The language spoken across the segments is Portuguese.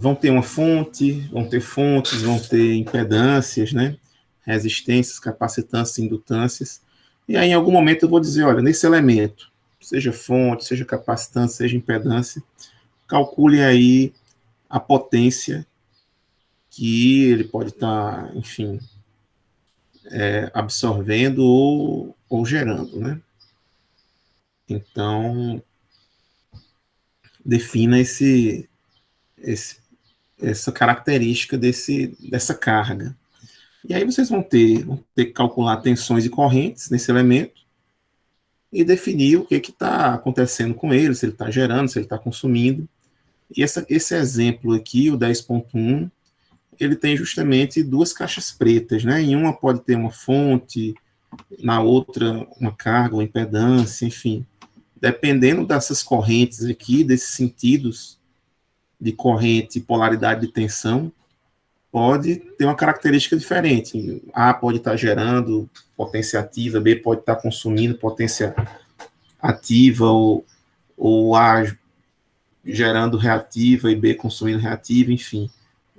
vão ter uma fonte, vão ter fontes, vão ter impedâncias, né? Resistências, capacitâncias, indutâncias. E aí, em algum momento, eu vou dizer, olha, nesse elemento, seja fonte, seja capacitância, seja impedância, calcule aí a potência que ele pode estar, enfim, absorvendo ou gerando, né? Então, defina essa característica dessa carga. E aí vocês vão ter que calcular tensões e correntes nesse elemento e definir o que está acontecendo com ele, se ele está gerando, se ele está consumindo. E esse exemplo aqui, o 10.1, ele tem justamente duas caixas pretas, né? Em uma pode ter uma fonte, na outra uma carga, uma impedância, enfim. Dependendo dessas correntes aqui, desses sentidos de corrente e polaridade de tensão, pode ter uma característica diferente. A pode estar gerando potência ativa, B pode estar consumindo potência ativa, ou A gerando reativa e B consumindo reativa, enfim.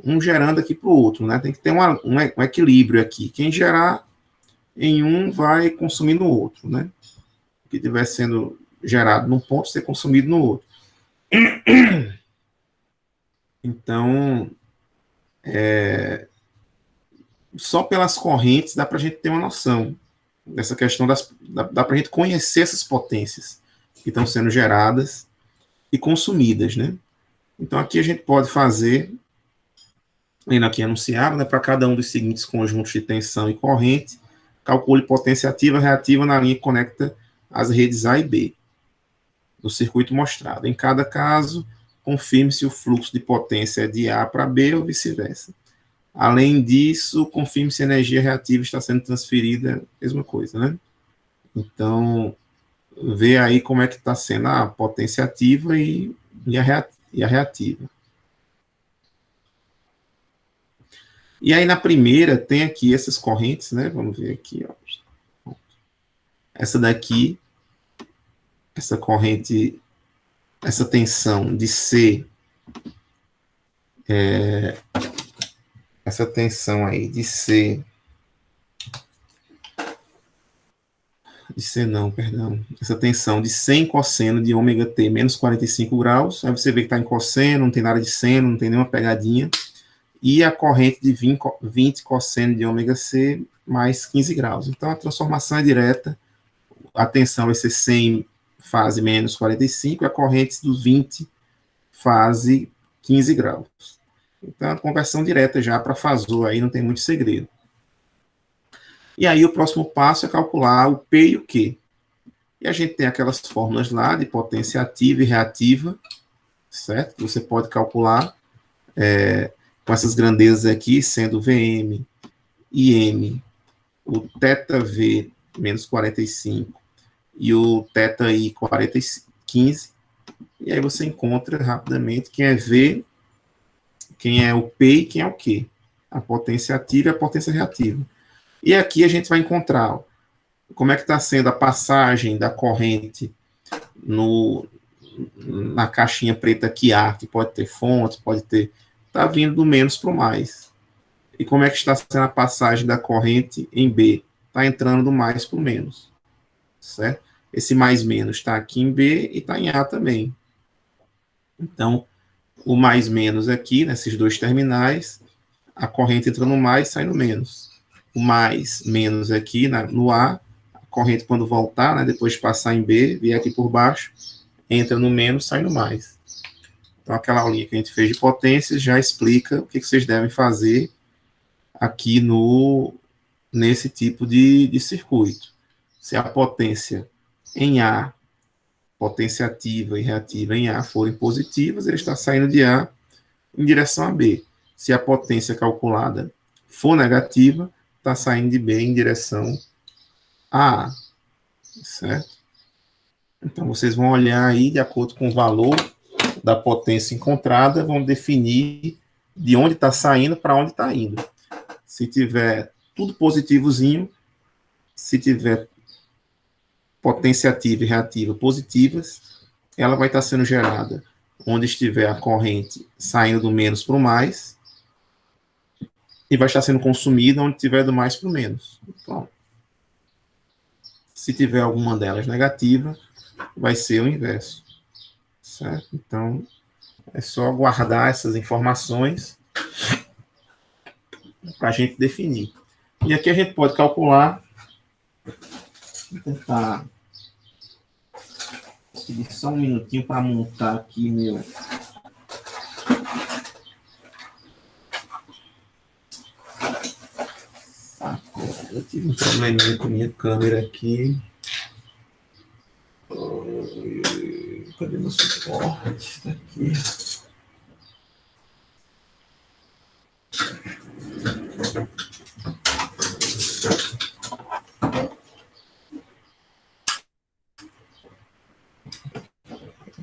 Um gerando aqui para o outro, né? Tem que ter um equilíbrio aqui. Quem gerar em um vai consumir no outro, né? O que estiver sendo gerado num ponto ser consumido no outro. Então, só pelas correntes dá para a gente ter uma noção dessa questão dá para a gente conhecer essas potências que estão sendo geradas e consumidas, né? Então aqui a gente pode fazer, lendo aqui anunciado, né, para cada um dos seguintes conjuntos de tensão e corrente, calcule potência ativa e reativa na linha que conecta as redes A e B do circuito mostrado. Em cada caso, confirme se o fluxo de potência é de A para B ou vice-versa. Além disso, confirme se a energia reativa está sendo transferida, mesma coisa, né? Então, vê aí como é que está sendo a potência ativa e a reativa. E aí, na primeira, tem aqui essas correntes, né? Vamos ver aqui, ó. Essa daqui, essa corrente, essa tensão de C, essa tensão aí de C não, perdão, essa tensão de 100 cosseno de ômega T menos 45 graus, aí você vê que está em cosseno, não tem nada de seno, não tem nenhuma pegadinha, e a corrente de 20 cosseno de ômega C mais 15 graus. Então a transformação é direta, a tensão vai ser 100 fase menos 45, e a corrente dos 20 fase 15 graus. Então a conversão direta já para fasor, aí não tem muito segredo. E aí o próximo passo é calcular o P e o Q. E a gente tem aquelas fórmulas lá de potência ativa e reativa, certo? Que você pode calcular com essas grandezas aqui, sendo Vm e M, o θV menos 45 e o θI 15. E aí você encontra rapidamente quem é V, quem é o P e quem é o Q. A potência ativa e a potência reativa. E aqui a gente vai encontrar como é que está sendo a passagem da corrente na caixinha preta aqui A, que pode ter fonte, pode ter... Está vindo do menos para o mais. E como é que está sendo a passagem da corrente em B? Está entrando do mais para o menos. Certo? Esse mais menos está aqui em B e está em A também. Então, o mais menos aqui, nesses dois terminais, a corrente entra no mais e sai no menos. O mais menos aqui no A, a corrente quando voltar, né, depois de passar em B, vier aqui por baixo, entra no menos, sai no mais. Então, aquela aulinha que a gente fez de potências já explica o que vocês devem fazer aqui nesse tipo de circuito. Se a potência em A, potência ativa e reativa em A forem positivas, ele está saindo de A em direção a B. Se a potência calculada for negativa, está saindo de B em direção a A. Certo? Então, vocês vão olhar aí, de acordo com o valor da potência encontrada, vão definir de onde está saindo para onde está indo. Se tiver tudo positivozinho, se tiver potência ativa e reativa positivas, ela vai estar sendo gerada onde estiver a corrente saindo do menos para o mais, e vai estar sendo consumida onde tiver do mais para o menos. Então, se tiver alguma delas negativa, vai ser o inverso, certo? Então, é só guardar essas informações para a gente definir. E aqui a gente pode calcular, vou tentar pedir só um minutinho para montar aqui meu. Eu tive um probleminha com minha câmera aqui. Cadê meu suporte? Está aqui.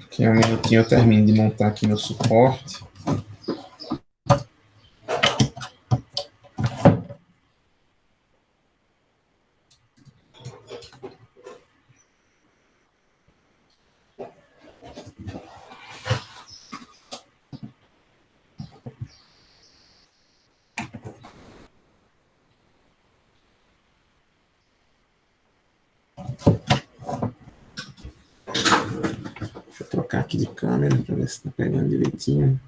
Aqui um minutinho eu termino de montar aqui meu suporte. Deixa eu trocar aqui de câmera para ver se está pegando direitinho.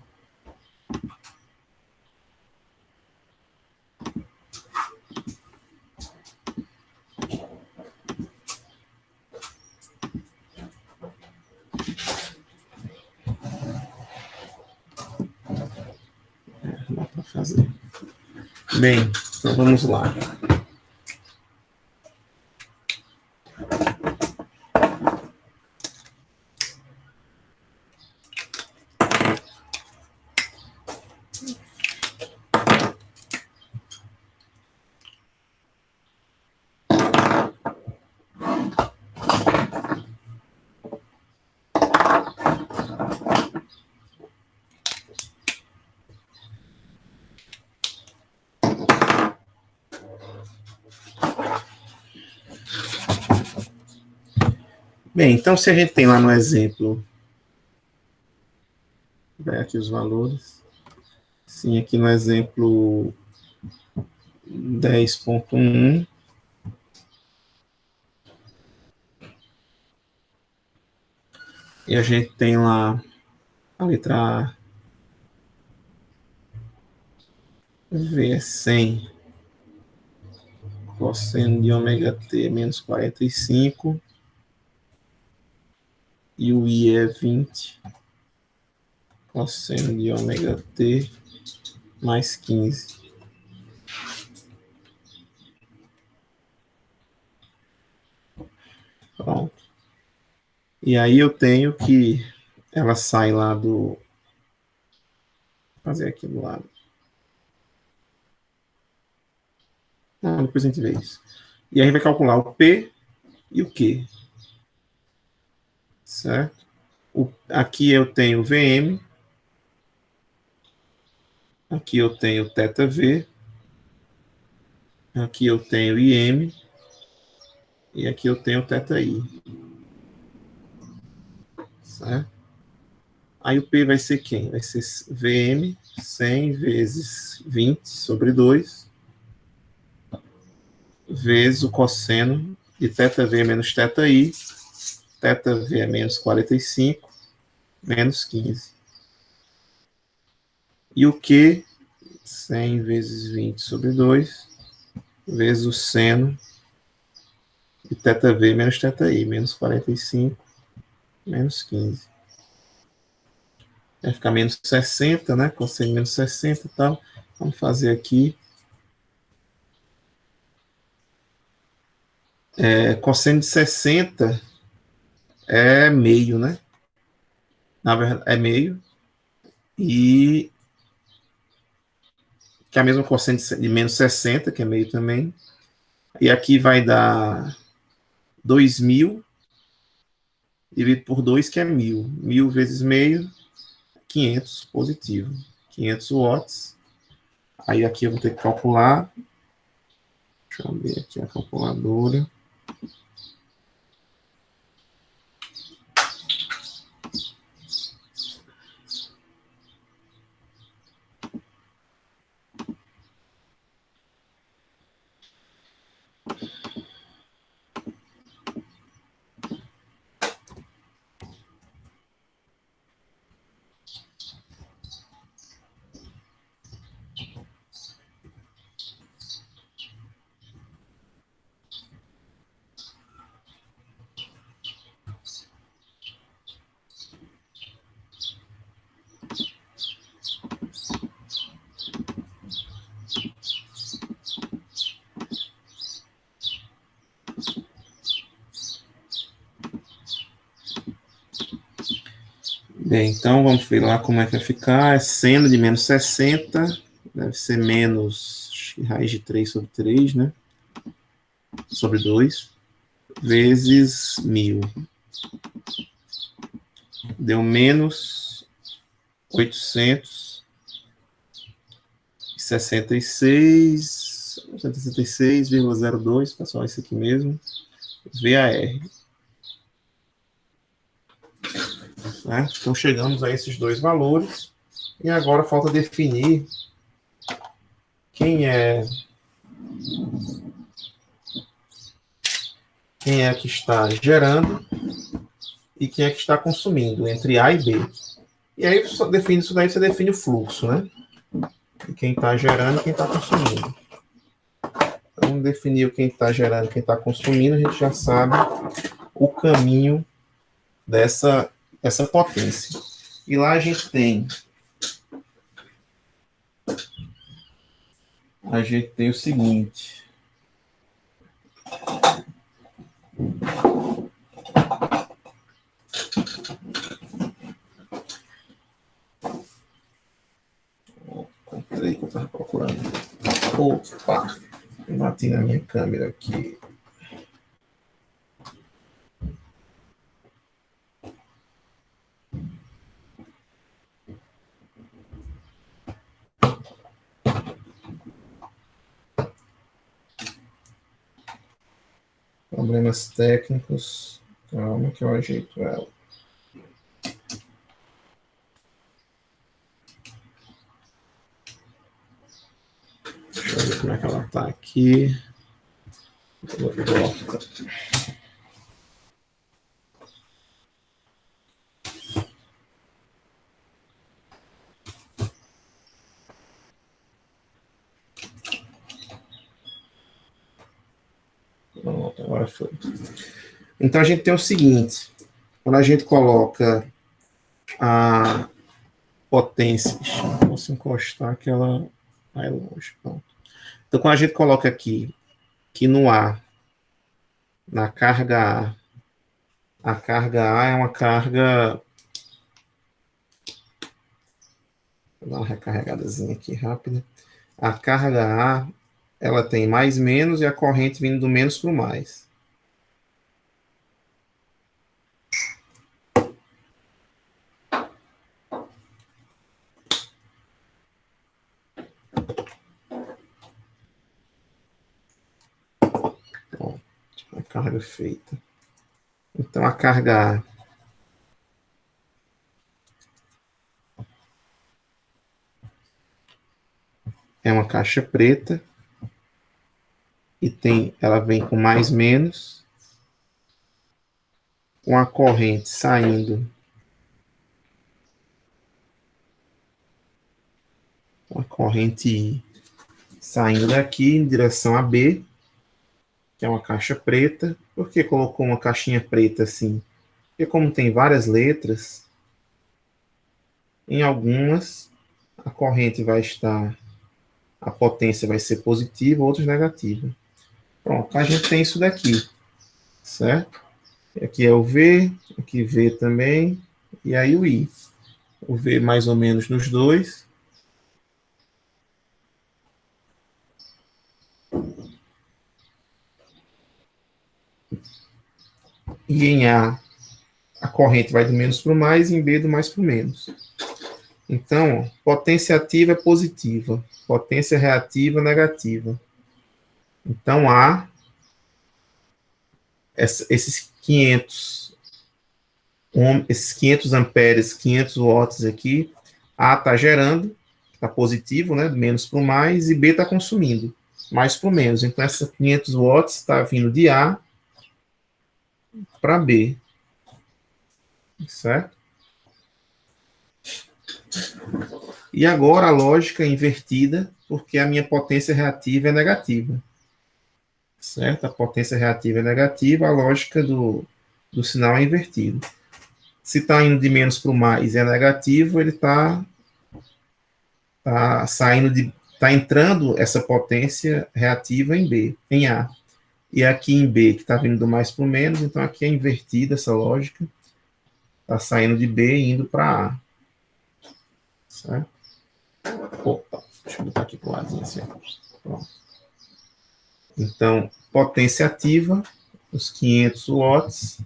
Dá para fazer. Bem, então vamos lá. Bem, então se a gente tem lá no exemplo, vai aqui os valores. Sim, aqui no exemplo 10.1, e a gente tem lá a letra A, V é 100, cosseno de ômega t menos 45, e o I é 20, cosseno de ômega t mais 15. Pronto. E aí eu tenho que ela sai lá do... Vou fazer aqui do lado. Não, depois a gente vê isso. E aí a gente vai calcular o P e o Q. Certo? Aqui eu tenho VM. Aqui eu tenho θV. Aqui eu tenho IM. E aqui eu tenho θI. Certo? Aí o P vai ser quem? Vai ser VM 100 vezes 20 sobre 2, vezes o cosseno de θV menos θI. θV é menos 45, menos 15. E o Q, 100 vezes 20 sobre 2, vezes o seno de θV menos θI, menos 45, menos 15. Vai ficar menos 60, né? Cosseno menos 60 e tal. Vamos fazer aqui. Cosseno de 60 é meio, né? Na verdade, é meio. E que é a mesma cosseno de menos 60, que é meio também. E aqui vai dar 2.000 dividido por 2, que é 1.000. 1.000 vezes meio, 500 positivo. 500 watts. Aí aqui eu vou ter que calcular. Deixa eu ver aqui a calculadora. Bem, então vamos ver lá como é que vai ficar. É seno de menos 60, deve ser menos raiz de 3 sobre 3, né? Sobre 2, vezes 1000. Deu menos 866,02, pessoal, isso aqui mesmo, VAR. Né? Então chegamos a esses dois valores, e agora falta definir quem é que está gerando e quem é que está consumindo, entre A e B. E aí, define isso daí, você define o fluxo, né? E quem está gerando e quem está consumindo. Então, definir quem está gerando e quem está consumindo, a gente já sabe o caminho dessa potência. E lá a gente tem o seguinte. Encontrei que eu estava procurando. Opa! Bati na minha câmera aqui. Problemas técnicos. Calma que eu ajeito ela. Deixa eu ver como é que ela está aqui. Pronto, agora foi. Então a gente tem o seguinte: quando a gente coloca a potência, posso encostar que ela vai longe. Pronto. Então quando a gente coloca aqui que no A, na carga A, a carga A é uma carga. Vou dar uma recarregadazinha aqui rápida. A carga A, ela tem mais menos e a corrente vindo do menos para o mais. Bom, a carga feita. Então a carga A é uma caixa preta e ela vem com mais menos, com a corrente saindo, a corrente I saindo daqui em direção a B, que é uma caixa preta. Por que colocou uma caixinha preta assim? Porque como tem várias letras, em algumas a corrente vai estar, a potência vai ser positiva, outras negativa. Pronto, a gente tem isso daqui, certo? Aqui é o V, aqui V também, e aí o I. O V mais ou menos nos dois. E em a corrente vai do menos para o mais, e em B do mais para o menos. Então, potência ativa é positiva, potência reativa negativa. Então, esses 500 amperes, 500 watts aqui, A está gerando, está positivo, né, do menos para o mais, e B está consumindo, mais para o menos. Então, esses 500 watts está vindo de A para B, certo? E agora a lógica é invertida, porque a minha potência reativa é negativa. Certo? A potência reativa é negativa, a lógica do sinal é invertido. Se está indo de menos para o mais e é negativo, ele está entrando essa potência reativa em B, em A. E aqui em B, que está vindo do mais para o menos, então aqui é invertida essa lógica. Está saindo de B e indo para A. Certo? Opa, deixa eu botar aqui para o ladinho assim. Pronto. Então, potência ativa, os 500 watts,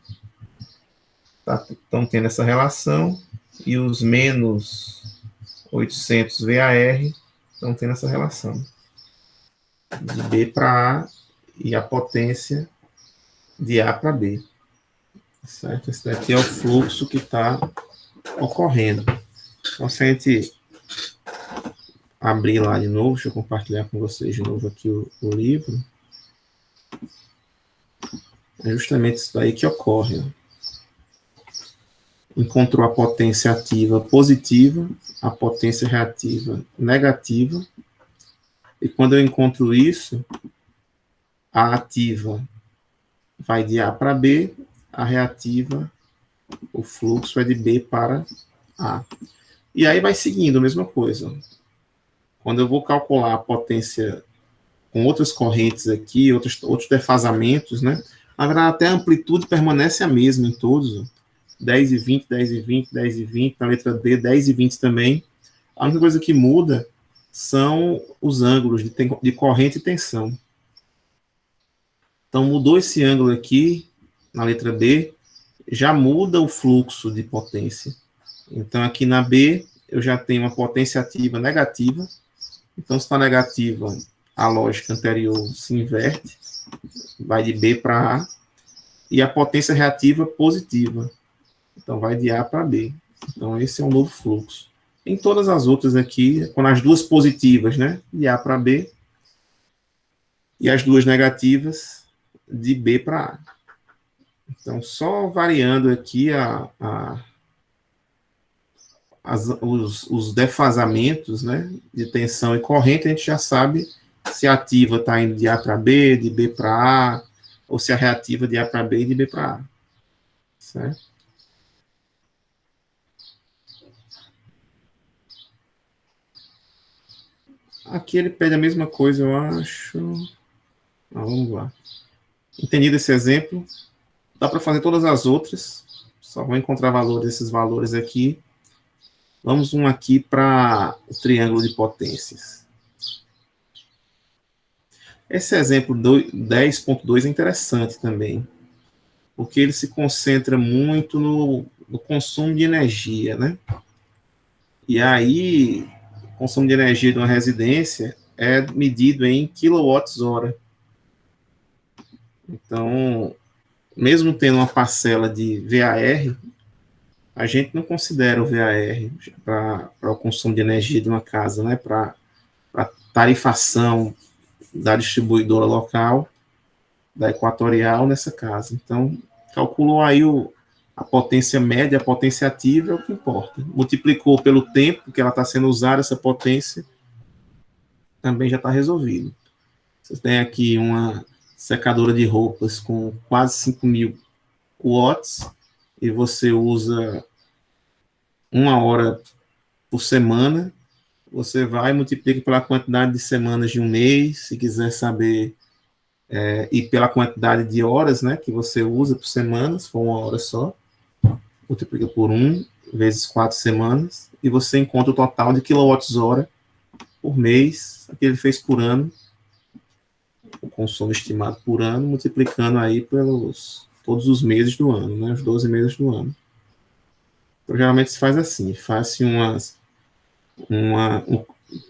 estão tendo essa relação, e os menos 800 VAR estão tendo essa relação. De B para A e a potência de A para B. Certo? Esse daqui é o fluxo que está ocorrendo. Então, se a gente abrir lá de novo, deixa eu compartilhar com vocês de novo aqui o livro. É justamente isso daí que ocorre. Encontrou a potência ativa positiva, a potência reativa negativa, e quando eu encontro isso, a ativa vai de A para B, a reativa, o fluxo é de B para A. E aí vai seguindo a mesma coisa. Quando eu vou calcular a potência com outras correntes aqui, outros defasamentos, né? Na verdade, até a amplitude permanece a mesma em todos. 10 e 20, 10 e 20, 10 e 20, na letra B, 10 e 20 também. A única coisa que muda são os ângulos de corrente e tensão. Então, mudou esse ângulo aqui, na letra B, já muda o fluxo de potência. Então, aqui na B, eu já tenho uma potência ativa negativa. Então, se está negativa, a lógica anterior se inverte, vai de B para A, e a potência reativa positiva. Então, vai de A para B. Então, esse é um novo fluxo. Em todas as outras aqui, quando as duas positivas, né, de A para B, e as duas negativas, de B para A. Então, só variando aqui os defasamentos, né, de tensão e corrente, a gente já sabe se a ativa está indo de A para B, de B para A, ou se a reativa de A para B e de B para A. Certo? Aqui ele pede a mesma coisa, eu acho. Vamos lá. Entendido esse exemplo, dá para fazer todas as outras. Só vou encontrar esses valores aqui. Vamos aqui para o triângulo de potências. Esse exemplo 10.2 é interessante também, porque ele se concentra muito no consumo de energia, né? E aí, o consumo de energia de uma residência é medido em quilowatts-hora. Então, mesmo tendo uma parcela de VAR, a gente não considera o VAR para o consumo de energia de uma casa, né? Para a tarifação da distribuidora local, da Equatorial, nessa casa. Então, calculou aí a potência média, a potência ativa é o que importa. Multiplicou pelo tempo que ela está sendo usada, essa potência, também já está resolvido. Você tem aqui uma secadora de roupas com quase 5.000 watts, e você usa 1 hora por semana, você vai e multiplica pela quantidade de semanas de um mês, se quiser saber, e pela quantidade de horas, né, que você usa por semana, se for 1 hora só, multiplica por 1 vezes 4 semanas, e você encontra o total de quilowatts-hora por mês, que ele fez por ano, o consumo estimado por ano, multiplicando aí pelos todos os meses do ano, né, os 12 meses do ano. Então, geralmente se faz assim, faz-se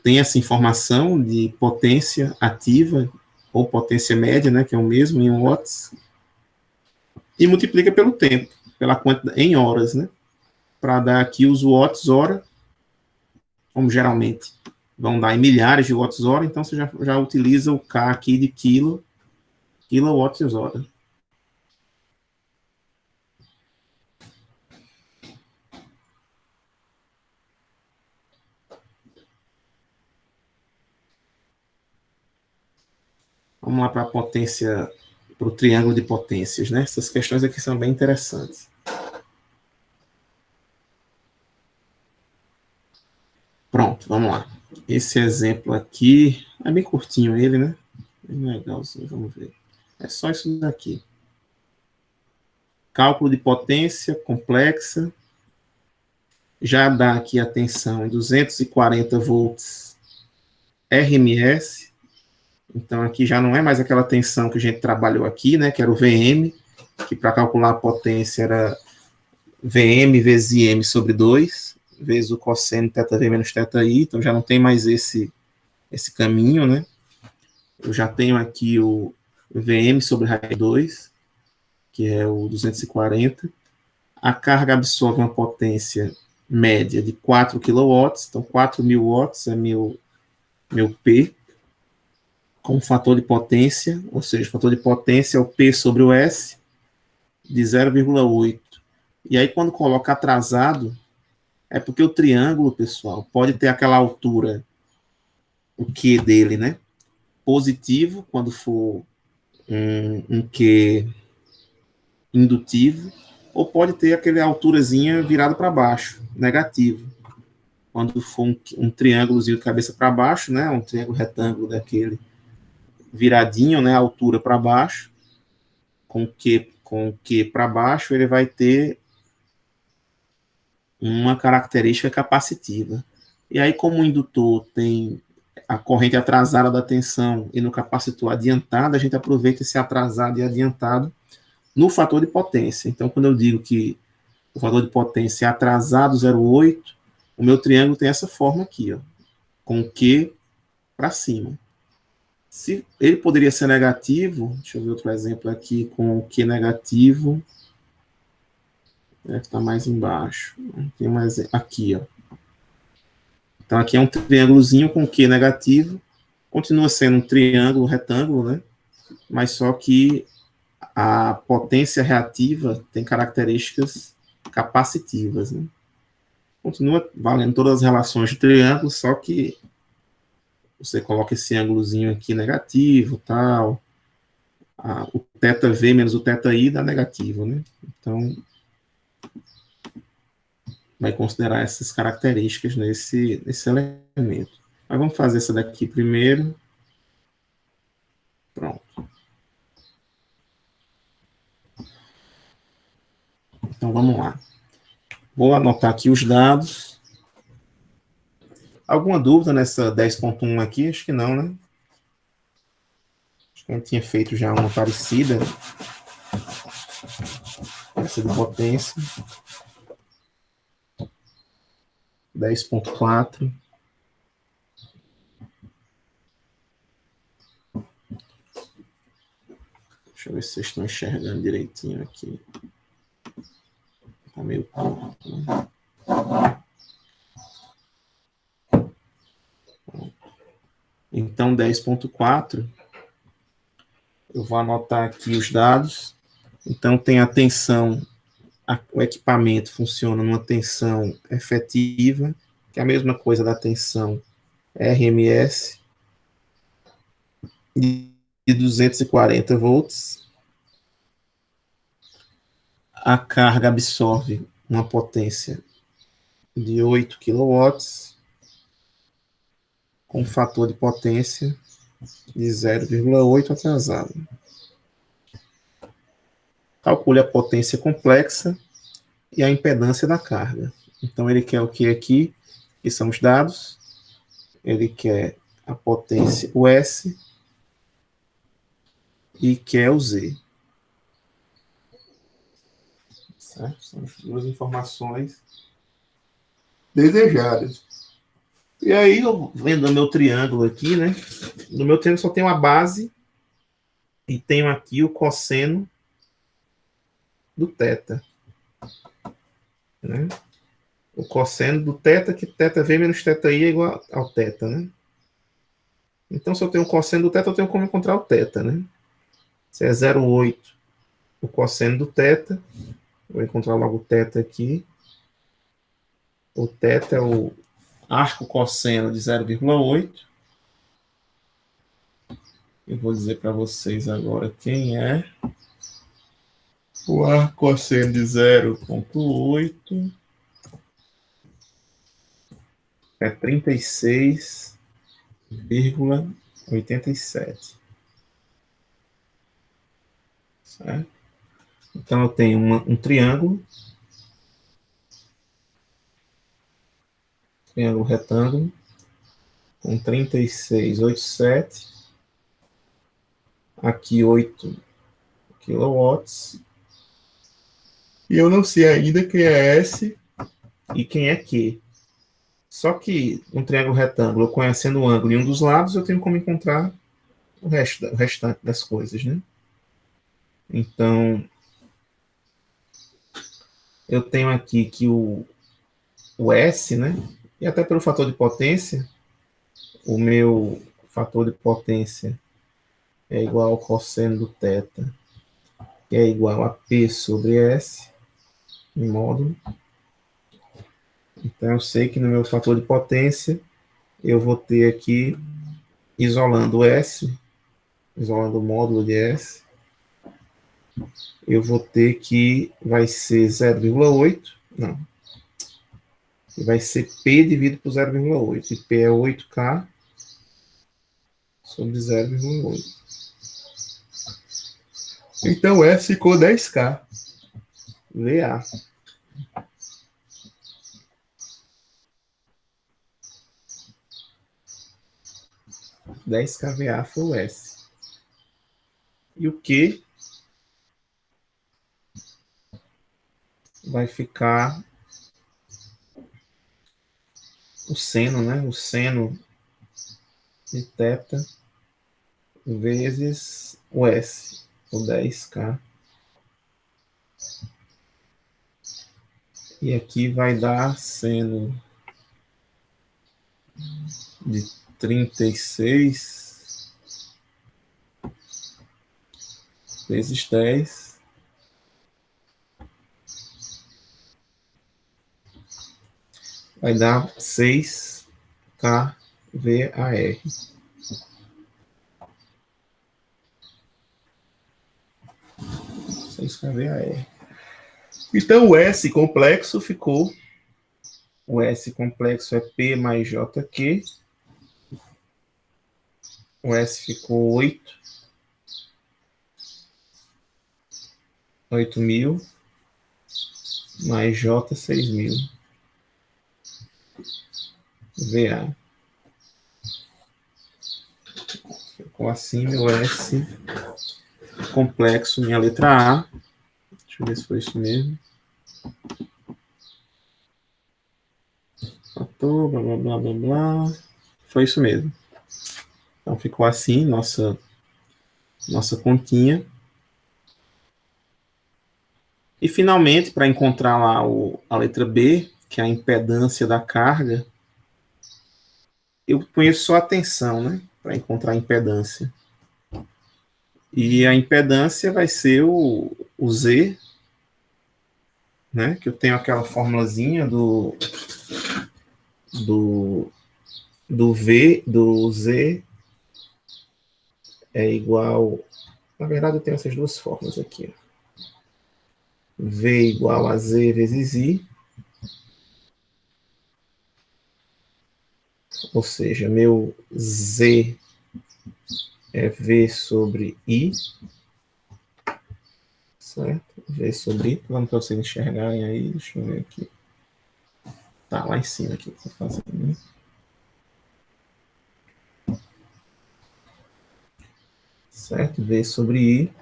tem essa informação de potência ativa ou potência média, né, que é o mesmo em watts, e multiplica pelo tempo, pela quantidade em horas, né, para dar aqui os watts-hora, como geralmente vão dar em milhares de watts-hora, então você já utiliza o K aqui de quilowatts-hora. Vamos lá para a potência, para o triângulo de potências, né? Essas questões aqui são bem interessantes. Pronto, vamos lá. Esse exemplo aqui, é bem curtinho ele, né? Bem legalzinho, vamos ver. É só isso daqui. Cálculo de potência complexa já dá aqui a tensão em 240 volts RMS. Então, aqui já não é mais aquela tensão que a gente trabalhou aqui, né, que era o VM, que para calcular a potência era VM vezes IM sobre 2, vezes o cosseno θV menos θI, então já não tem mais esse caminho, né? Eu já tenho aqui o VM sobre raiz 2, que é o 240. A carga absorve uma potência média de 4 kW, então 4.000 watts é meu P, com fator de potência, ou seja, o fator de potência é o P sobre o S, de 0,8. E aí, quando coloca atrasado, é porque o triângulo, pessoal, pode ter aquela altura, o Q dele, né? Positivo, quando for um Q indutivo, ou pode ter aquela alturazinha virada para baixo, negativo. Quando for um triângulozinho de cabeça para baixo, né? Um triângulo retângulo daquele viradinho, né? Altura para baixo, com Q para baixo, ele vai ter uma característica capacitiva. E aí, como o indutor tem a corrente atrasada da tensão e no capacitor adiantado, a gente aproveita esse atrasado e adiantado no fator de potência. Então, quando eu digo que o fator de potência é atrasado 0,8, o meu triângulo tem essa forma aqui, ó, com Q para cima. Se ele poderia ser negativo, deixa eu ver outro exemplo aqui, com Q negativo, deve estar mais embaixo. Tem mais aqui, ó. Então aqui é um triângulozinho com Q negativo, continua sendo um triângulo retângulo, né? Mas só que a potência reativa tem características capacitivas, né? Continua valendo todas as relações de triângulo, só que você coloca esse ângulozinho aqui negativo, tal. O θV menos o θI dá negativo, né? Então, vai considerar essas características nesse elemento. Mas vamos fazer essa daqui primeiro. Pronto. Então, vamos lá. Vou anotar aqui os dados. Alguma dúvida nessa 10.1 aqui? Acho que não, né? Acho que a gente tinha feito já uma parecida. Essa de potência. 10.4. Deixa eu ver se vocês estão enxergando direitinho aqui. Tá meio curto, né? Então, 10.4. Eu vou anotar aqui os dados. Então, tem a tensão, o equipamento funciona numa tensão efetiva, que é a mesma coisa da tensão RMS, de 240 volts. A carga absorve uma potência de 8 kW, com um fator de potência de 0,8 atrasado. Calcule a potência complexa e a impedância da carga. Então, ele quer o que aqui? Que são os dados. Ele quer a potência, o S, e quer o Z. Certo? São as duas informações desejadas. E aí, eu vendo o meu triângulo aqui, né? No meu triângulo só tem uma base e tenho aqui o cosseno do θ. Né? O cosseno do θ, que θV menos θI é igual ao θ, né? Então, se eu tenho o cosseno do θ, eu tenho como encontrar o θ, né? Se é 0,8 o cosseno do θ, vou encontrar logo o θ aqui. O θ é o arco cosseno de 0,8. Eu vou dizer para vocês agora quem é. O arco cosseno de 0,8 é 36,87. Certo? Então, eu tenho um triângulo triângulo retângulo, com 36,87. Aqui 8 quilowatts. E eu não sei ainda quem é S e quem é Q. Só que um triângulo retângulo, conhecendo o ângulo em um dos lados, eu tenho como encontrar o restante das coisas, né? Então, eu tenho aqui que o S, né? E até pelo fator de potência, o meu fator de potência é igual ao cosseno do θ, que é igual a P sobre S, em módulo. Então, eu sei que no meu fator de potência, eu vou ter aqui, isolando o S, isolando o módulo de S, eu vou ter que vai ser 0,8, não, vai ser P dividido por 0,8, e P é 8K sobre 0,8. Então S ficou 10K, VA. 10 kVA foi o S. E o Q vai ficar o seno, né? O seno de θ vezes o S, o 10K. E aqui vai dar seno de 36 vezes 10. Vai dar 6 kVAR. 6 kVAR. Então o S complexo ficou. O S complexo é P mais JQ. O S ficou 8.000 mais J 6.000 VA. Ficou assim meu S complexo, minha letra A. Deixa eu ver se foi isso mesmo. Blá, blá, blá, blá, blá. Foi isso mesmo. Então ficou assim nossa continha. E finalmente, para encontrar lá a letra B, que é a impedância da carga, eu conheço só a tensão, né? Para encontrar a impedância. E a impedância vai ser o Z, né? Que eu tenho aquela formulazinha do, do V, do Z é igual. Na verdade, eu tenho essas duas formas aqui. V igual a Z vezes I. Ou seja, meu Z é V sobre I. Certo? V sobre I. Vamos para vocês enxergarem aí. Deixa eu ver aqui. Tá lá em cima aqui. Tô fazendo, né? Certo? V sobre I.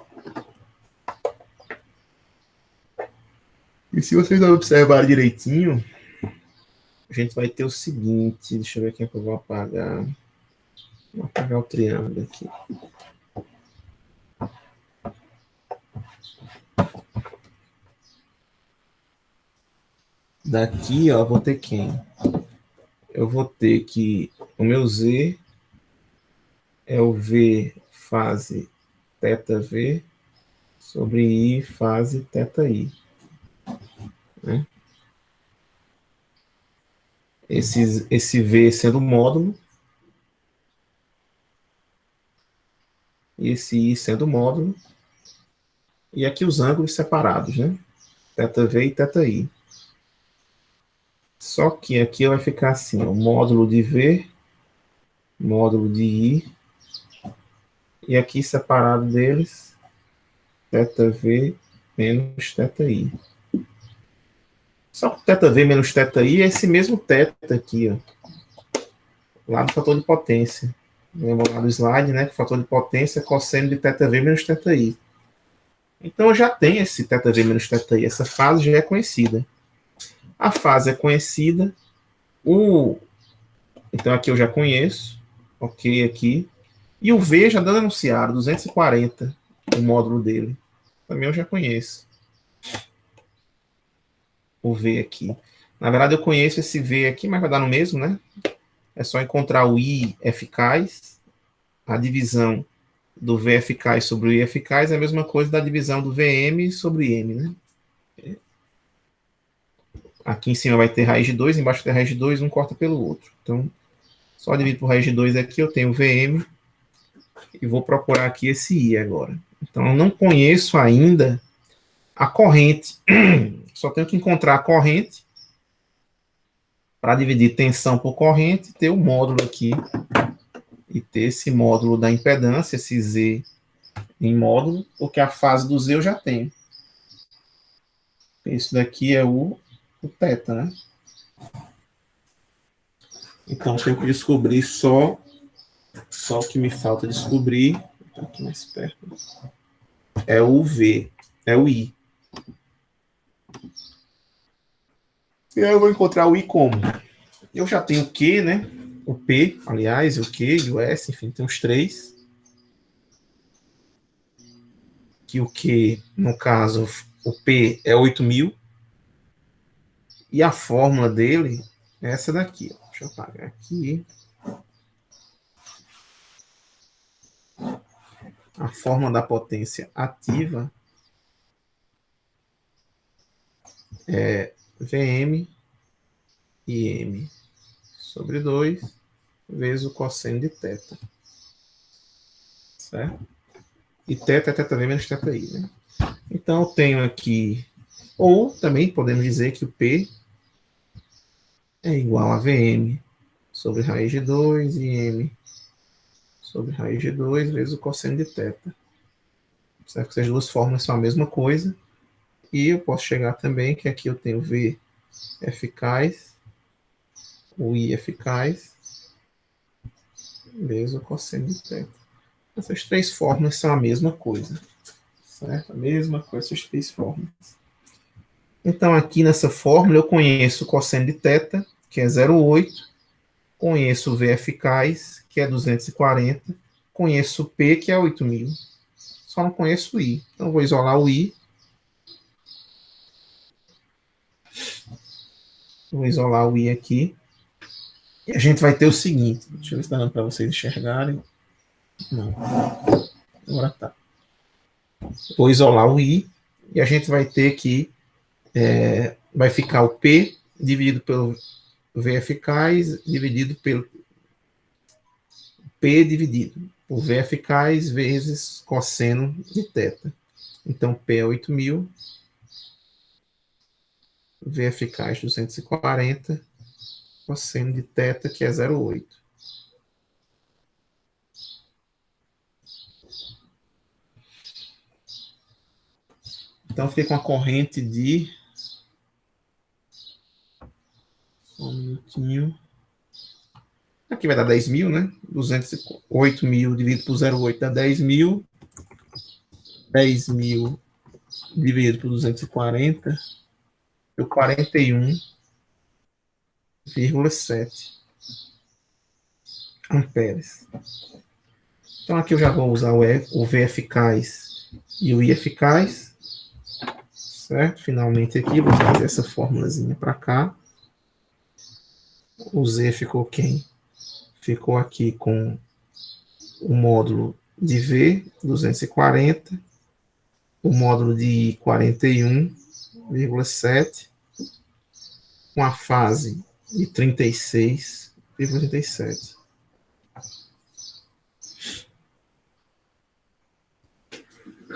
E se vocês observarem direitinho, a gente vai ter o seguinte. Deixa eu ver aqui que eu vou apagar. Vou apagar o triângulo aqui. Daqui, ó, vou ter quem? Eu vou ter que o meu Z é o V fase θV sobre I fase θI. Né? Esse V sendo módulo e esse I sendo módulo. E aqui os ângulos separados, né? θV e θI. Só que aqui vai ficar assim, o módulo de V, módulo de I, e aqui separado deles, θV menos θI. Só que o θv menos θi é esse mesmo θ aqui, ó, lá do fator de potência. Lembra lá do slide, né? Que o fator de potência é cosseno de θv menos θi. Então eu já tenho esse θv menos θi, essa fase já é conhecida. A fase é conhecida, então aqui eu já conheço, ok aqui. E o V já dando anunciado, 240, o módulo dele. Também eu já conheço. O V aqui. Na verdade, eu conheço esse V aqui, mas vai dar no mesmo, né? É só encontrar o I eficaz. A divisão do V eficaz sobre o I eficaz é a mesma coisa da divisão do VM sobre M, né? Aqui em cima vai ter raiz de 2, embaixo tem raiz de 2, um corta pelo outro. Então, só divido por raiz de 2 aqui, eu tenho VM e vou procurar aqui esse I agora. Então, eu não conheço ainda a corrente. Só tenho que encontrar a corrente para dividir tensão por corrente, ter o módulo aqui e ter esse módulo da impedância, esse Z em módulo, porque a fase do Z eu já tenho. Isso daqui é o θ, né? Então, tenho que descobrir só o que me falta descobrir, aqui mais perto, é o V, é o I. E aí eu vou encontrar o I como? Eu já tenho o Q, né? O P, aliás, o Q e o S, enfim, tem os três. Que o Q, no caso, o P é 8.000. E a fórmula dele é essa daqui. Ó. Deixa eu apagar aqui. A fórmula da potência ativa é Vm e M sobre 2 vezes o cosseno de θ. Certo? E θ é θv menos θi, né? Então, eu tenho aqui... Ou também podemos dizer que o P é igual a Vm sobre raiz de 2 e M sobre raiz de 2 vezes o cosseno de θ. Certo? Essas duas fórmulas são a mesma coisa. E eu posso chegar também que aqui eu tenho V eficaz, o I eficaz, vezes o cosseno de θ. Essas três fórmulas são a mesma coisa. Certo? A mesma coisa, essas três fórmulas. Então, aqui nessa fórmula, eu conheço o cosseno de θ, que é 0,8. Conheço o V eficaz, que é 240. Conheço o P, que é 8.000. Só não conheço o I. Então, vou isolar o I. Vou isolar o I aqui. E a gente vai ter o seguinte. Deixa eu ver se está dando para vocês enxergarem. Não. Agora tá. Vou isolar o I. E a gente vai ter que... vai ficar o P dividido pelo V eficaz, dividido pelo P dividido por V eficaz vezes cosseno de θ. Então, P é 8.000, V eficaz 240, cosseno de θ, que é 0,8. Então, fiquei com a corrente de... Só um minutinho. Aqui vai dar 10.000, né? 208.000 dividido por 0,8 dá 10.000. 10.000 dividido por 240 deu 41,7 amperes. Então, aqui eu já vou usar o V eficaz e o I eficaz. Certo? Finalmente aqui, vou trazer essa formulazinha para cá. O Z ficou quem? Ficou aqui com o módulo de V, 240, o módulo de I, 41,7, com a fase de 36,37.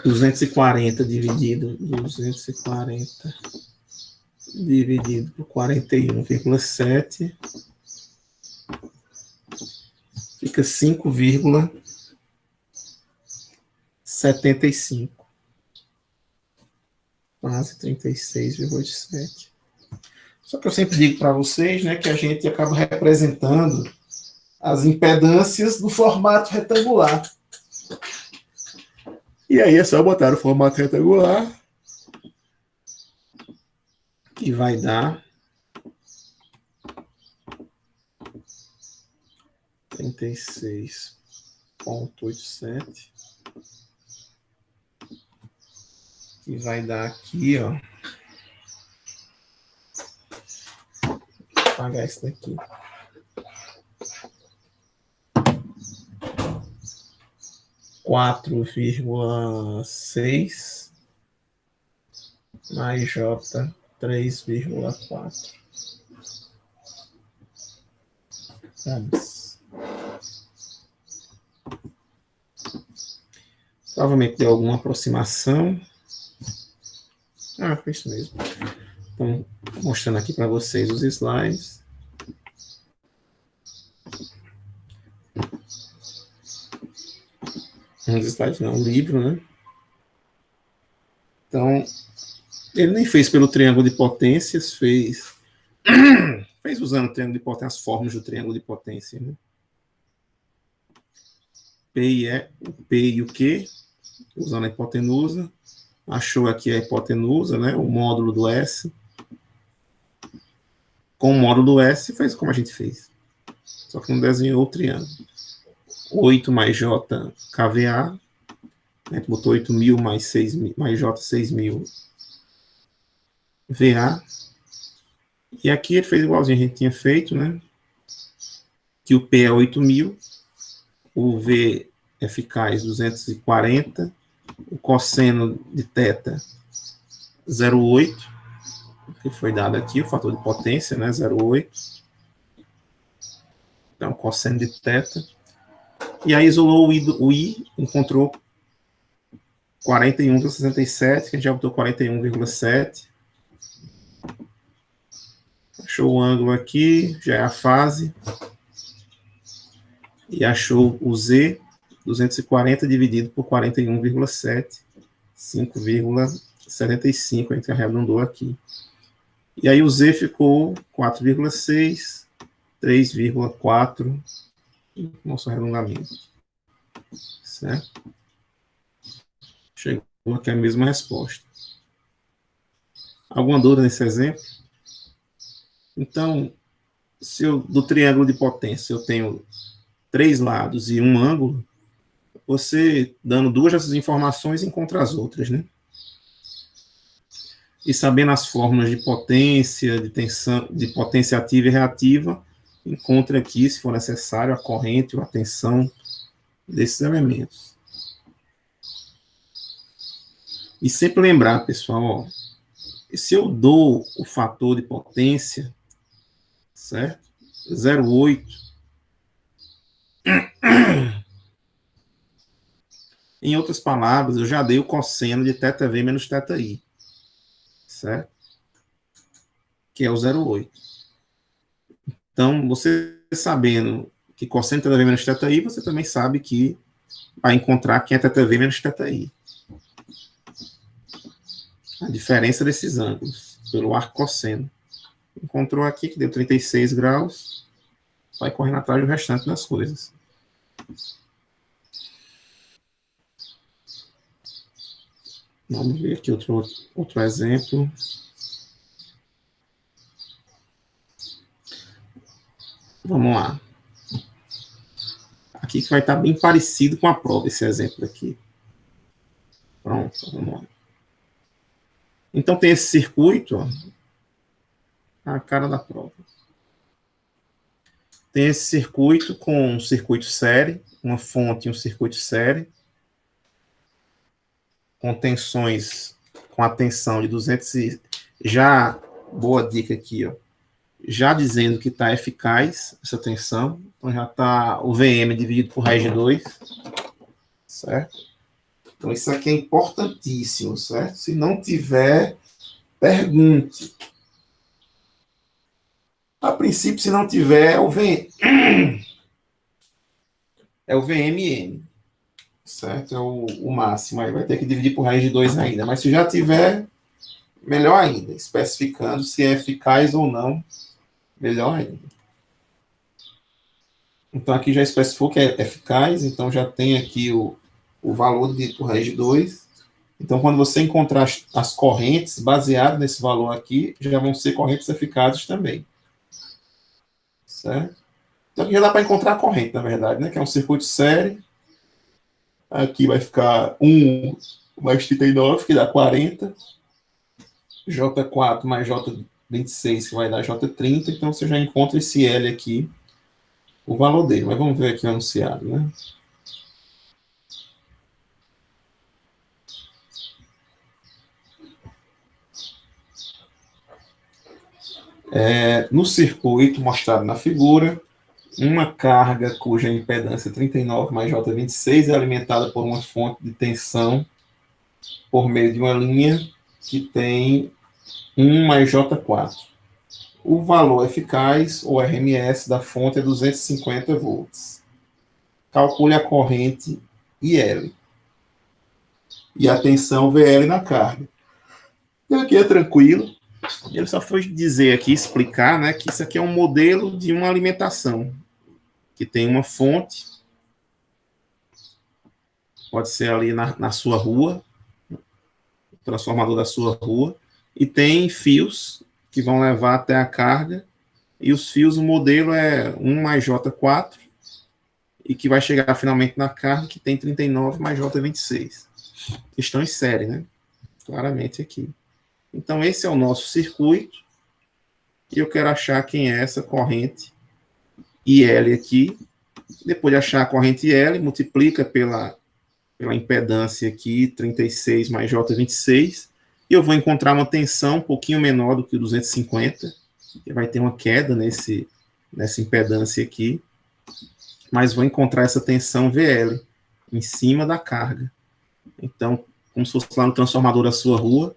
Duzentos e quarenta dividido por 41,7 fica 5,75, quase 36,87. Só que eu sempre digo para vocês, né, que a gente acaba representando as impedâncias do formato retangular. E aí é só botar o formato retangular, que vai dar 36,87, que vai dar aqui, ó. Vou apagar isso daqui. 4,6 mais J 3,4. Vamos. Provavelmente deu alguma aproximação. Ah, foi isso mesmo. Então, mostrando aqui para vocês os slides. Uns slides não, um livro, né? Então, ele nem fez pelo triângulo de potências, fez usando o triângulo de potência, as formas do triângulo de potência, né? P e o Q, usando a hipotenusa. Achou aqui a hipotenusa, né? O módulo do S. Com o módulo do S, fez como a gente fez. Só que não desenhou o triângulo. 8 mais J KVA. A gente botou 8.000 mais 6.000, mais J 6.000 VA. E aqui ele fez igualzinho a gente tinha feito, né? Que o P é 8.000, o V eficaz 240, o cosseno de θ 0,8, que foi dado aqui, o fator de potência, né? 0,8. Então, cosseno de θ. E aí isolou o I, encontrou 41,67, que a gente já botou 41,7. Achou o ângulo aqui, já é a fase. E achou o Z, 240 dividido por 41,7, 5,75, a gente arredondou aqui. E aí o Z ficou 4,6, 3,4, nosso arredondamento. Certo? Chegou aqui a mesma resposta. Alguma dúvida nesse exemplo? Então, se eu, do triângulo de potência eu tenho 3 lados e um ângulo, você, dando duas dessas informações, encontra as outras, né? E sabendo as fórmulas de potência, de tensão, de potência ativa e reativa, encontra aqui, se for necessário, a corrente ou a tensão desses elementos. E sempre lembrar, pessoal, ó, se eu dou o fator de potência, certo? 0,8, em outras palavras, eu já dei o cosseno de θv menos θi, certo? Que é o 0,8. Então, você sabendo que cosseno de θv menos θi, você também sabe que vai encontrar quem é θv menos θi. A diferença desses ângulos, pelo arco cosseno. Encontrou aqui que deu 36 graus, vai correndo atrás do restante das coisas. Vamos ver aqui outro exemplo. Vamos lá. Aqui que vai estar bem parecido com a prova, esse exemplo aqui. Pronto, vamos lá. Então tem esse circuito, ó, a cara da prova. Tem esse circuito com um circuito série, uma fonte e um circuito série, com tensões, com a tensão de 200 e... Já, boa dica aqui, ó. Já dizendo que está eficaz essa tensão. Então já está o VM dividido por raiz de 2, certo? Então isso aqui é importantíssimo, certo? Se não tiver, pergunte. A princípio, se não tiver, é o VMM, certo? É o máximo. Aí vai ter que dividir por raiz de 2 ainda. Mas se já tiver, melhor ainda, especificando se é eficaz ou não, melhor ainda. Então, aqui já especificou que é eficaz, então já tem aqui o valor do raiz de 2. Então, quando você encontrar as correntes baseadas nesse valor aqui, já vão ser correntes eficazes também. Certo? Então, aqui já dá para encontrar a corrente, na verdade, né? Que é um circuito série. Aqui vai ficar 1 mais 39, que dá 40. J4 mais J26, que vai dar J30. Então, você já encontra esse L aqui, o valor dele. Mas vamos ver aqui o anunciado, né? No circuito mostrado na figura, uma carga cuja impedância 39 mais J26 é alimentada por uma fonte de tensão por meio de uma linha que tem 1 mais J4. O valor eficaz, ou RMS, da fonte é 250 volts. Calcule a corrente IL e a tensão VL na carga. E aqui é tranquilo. Ele só foi dizer aqui, explicar, né, que isso aqui é um modelo de uma alimentação, que tem uma fonte, pode ser ali na sua rua, o transformador da sua rua, e tem fios que vão levar até a carga, e os fios, o modelo é 1 mais J4, e que vai chegar finalmente na carga, que tem 39 mais J26. Estão em série, né? Claramente aqui. Então, esse é o nosso circuito, e eu quero achar quem é essa corrente IL aqui. Depois de achar a corrente IL, multiplica pela impedância aqui, 36 mais J26, e eu vou encontrar uma tensão um pouquinho menor do que 250, que vai ter uma queda nessa impedância aqui, mas vou encontrar essa tensão VL em cima da carga. Então, como se fosse lá no transformador da sua rua,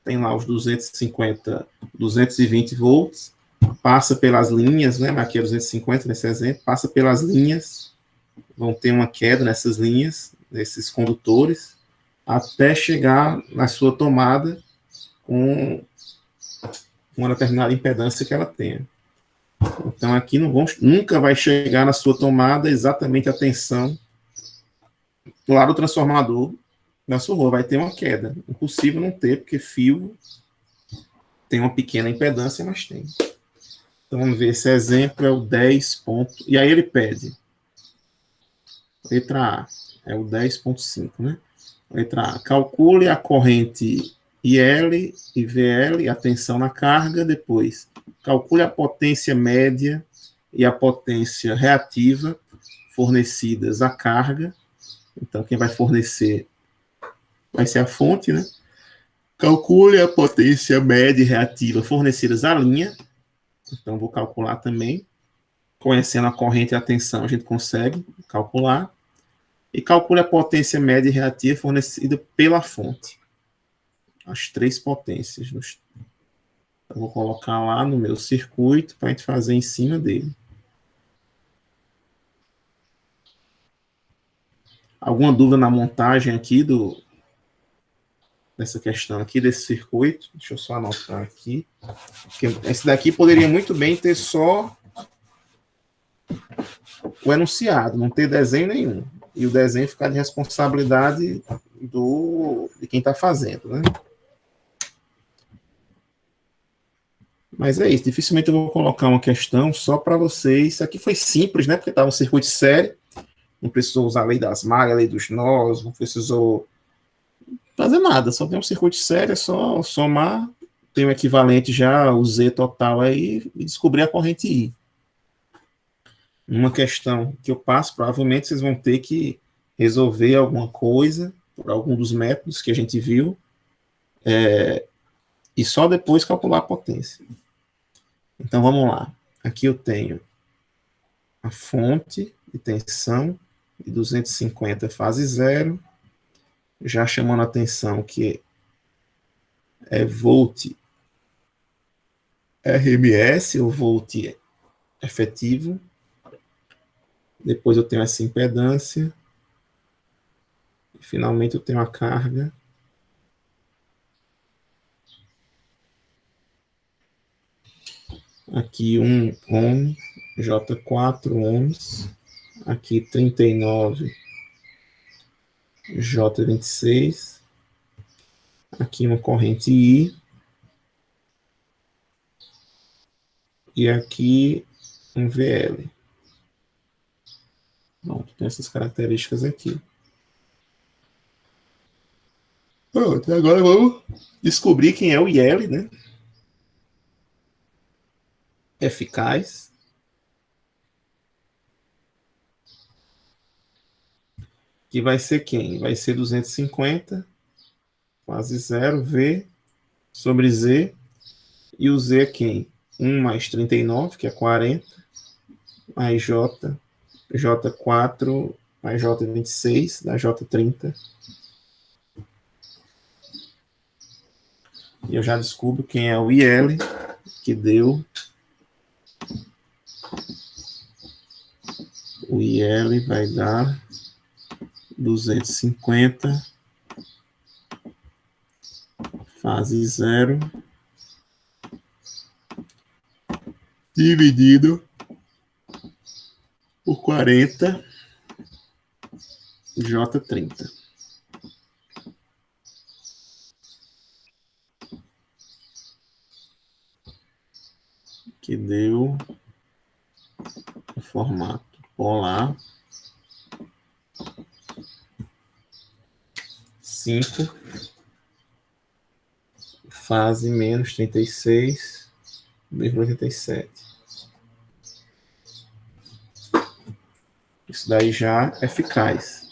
tem lá os 250, 220 volts, passa pelas linhas, né? Aqui é 250 nesse exemplo, passa pelas linhas, vão ter uma queda nessas linhas, nesses condutores, até chegar na sua tomada com uma determinada impedância que ela tenha. Então, aqui nunca vai chegar na sua tomada exatamente a tensão do lado do transformador da sua rua. Vai ter uma queda. Impossível não ter, porque fio tem uma pequena impedância, mas tem. Então, vamos ver. Esse exemplo é o 10 ponto. E aí ele pede. Letra A. É o 10.5, né? Letra A. Calcule a corrente IL e VL, a tensão na carga. Depois, calcule a potência média e a potência reativa fornecidas à carga. Então, quem vai fornecer vai ser a fonte, né? Calcule a potência média e reativa fornecidas à linha. Então, vou calcular também. Conhecendo a corrente e a tensão, a gente consegue calcular. E calcule a potência média e reativa fornecida pela fonte. As 3 potências. Eu vou colocar lá no meu circuito para a gente fazer em cima dele. Alguma dúvida na montagem aqui dessa questão aqui, desse circuito? Deixa eu só anotar aqui. Porque esse daqui poderia muito bem ter só o enunciado, não ter desenho nenhum. E o desenho ficar de responsabilidade de quem está fazendo, né? Mas é isso, dificilmente eu vou colocar uma questão só para vocês. Isso aqui foi simples, né? Porque estava um circuito sério, não precisou usar a lei das malhas, a lei dos nós, não precisou fazer nada, só tem um circuito sério, é só somar, tem o equivalente já, o Z total aí, e descobrir a corrente I. Uma questão que eu passo, provavelmente vocês vão ter que resolver alguma coisa, por algum dos métodos que a gente viu, e só depois calcular a potência. Então vamos lá. Aqui eu tenho a fonte de tensão de 250 fase zero, já chamando a atenção que é volt RMS, ou volt efetivo. Depois eu tenho essa impedância. E finalmente eu tenho a carga Aqui 1 ohm, J4 ohms. Aqui 39, J26. Aqui uma corrente I. E aqui um VL. Pronto, tem essas características aqui. Pronto, agora vamos descobrir quem é o IL, né? Eficaz. Que vai ser quem? Vai ser 250, quase zero, V sobre Z. E o Z é quem? 1 mais 39, que é 40, mais J, J4, mais J26, dá J30. E eu já descubro quem é o IL, que deu. O IL vai dar 250, fase zero, dividido por 40, J30. Que deu o formato polar 5, fase menos 36,87. Isso daí já é eficaz.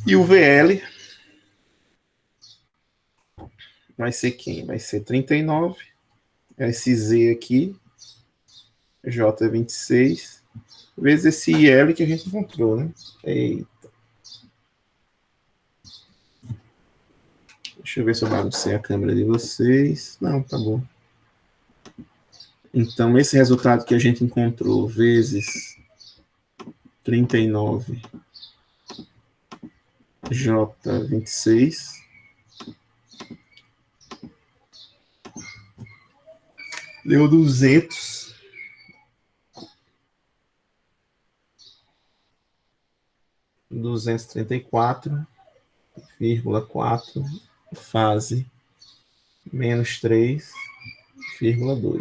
E o VL vai ser quem? Vai ser 39, esse Z aqui, J26, vezes esse IL que a gente encontrou, né? Eita. Deixa eu ver se eu baguncei a câmera de vocês. Não, tá bom. Então, esse resultado que a gente encontrou, vezes 39, J26, deu 234,4, fase menos 3,2.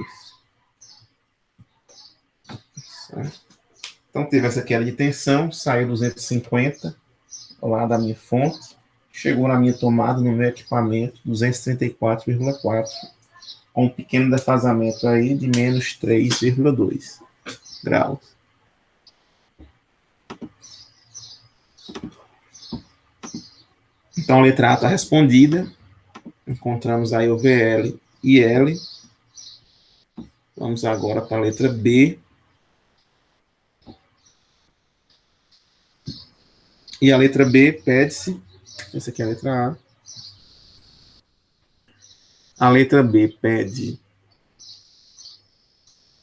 Certo? Então, teve essa queda de tensão, saiu 250 lá da minha fonte, chegou na minha tomada, no meu equipamento, 234,4, com um pequeno defasamento aí de menos 3,2 graus. Então, a letra A está respondida. Encontramos aí o VL e L. Vamos agora para a letra B. E a letra B pede-se. Essa aqui é a letra A. A letra B pede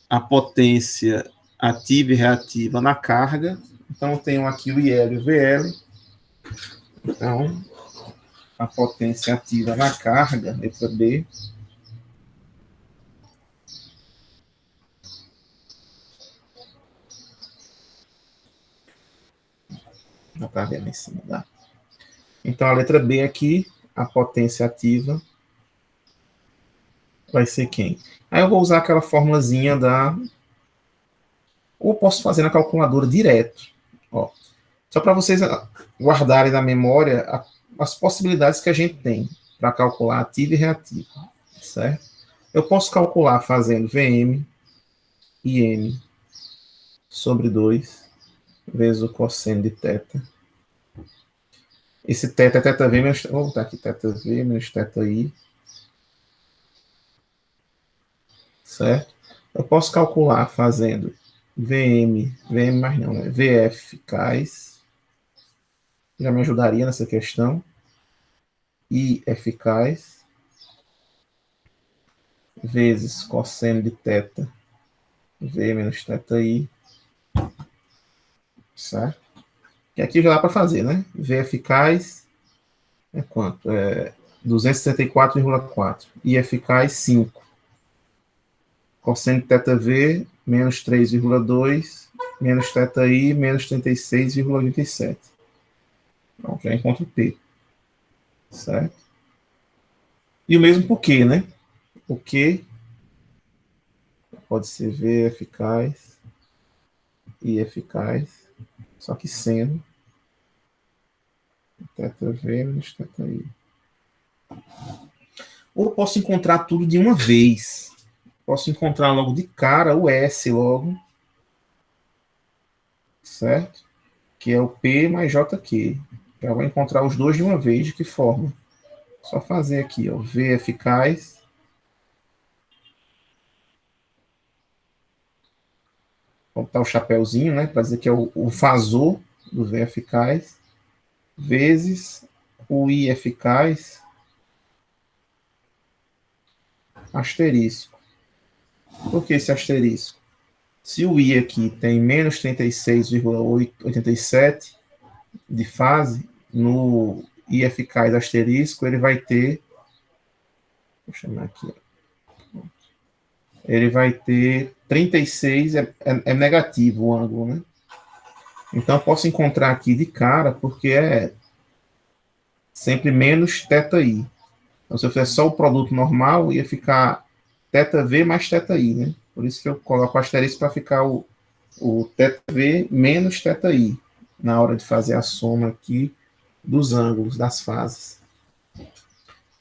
a potência ativa e reativa na carga. Então, eu tenho aqui o IL e o VL. Então, a potência ativa na carga, letra B. Dá para ver lá em cima, dá. Então, a letra B aqui, a potência ativa, vai ser quem? Aí eu vou usar aquela formulazinha da... Ou posso fazer na calculadora direto. Ó, só para vocês guardarem na memória as possibilidades que a gente tem para calcular ativa e reativa, certo? Eu posso calcular fazendo VM IM sobre 2 vezes o cosseno de θ. Esse θ é θV menos... Vou botar aqui θV menos θI. Certo? Eu posso calcular fazendo VM mais não, né? VF eficaz. Já me ajudaria nessa questão. I eficaz vezes cosseno de θ, V menos θI, certo? E aqui já dá para fazer, né? V eficaz É quanto? É 274,4. E eficaz, 5. Cosseno de θv, menos 3,2, menos θi, menos 36,87. Pronto, já encontro o P. Certo? E o mesmo por Q, né? O Q pode ser V eficaz e eficaz, só que sendo θv menos θi. Ou eu posso encontrar tudo de uma vez. Posso encontrar logo de cara o S logo, certo? Que é o P mais JQ. Já vou encontrar os dois de uma vez. De que forma? Só fazer aqui, ó, V eficaz. Vou botar o chapéuzinho, né? Para dizer que é o fasor do V eficaz. Vezes o I eficaz. Asterisco. Por que esse asterisco? Se o I aqui tem menos 36,87 de fase, no I eficaz asterisco, ele vai ter. Vou chamar aqui. Ele vai ter 36, é negativo o ângulo, né? Então, eu posso encontrar aqui de cara, porque é sempre menos θi. Então, se eu fizer só o produto normal, ia ficar θv mais θi, né? Por isso que eu coloco o asterisco para ficar o θv menos θi, na hora de fazer a soma aqui dos ângulos, das fases.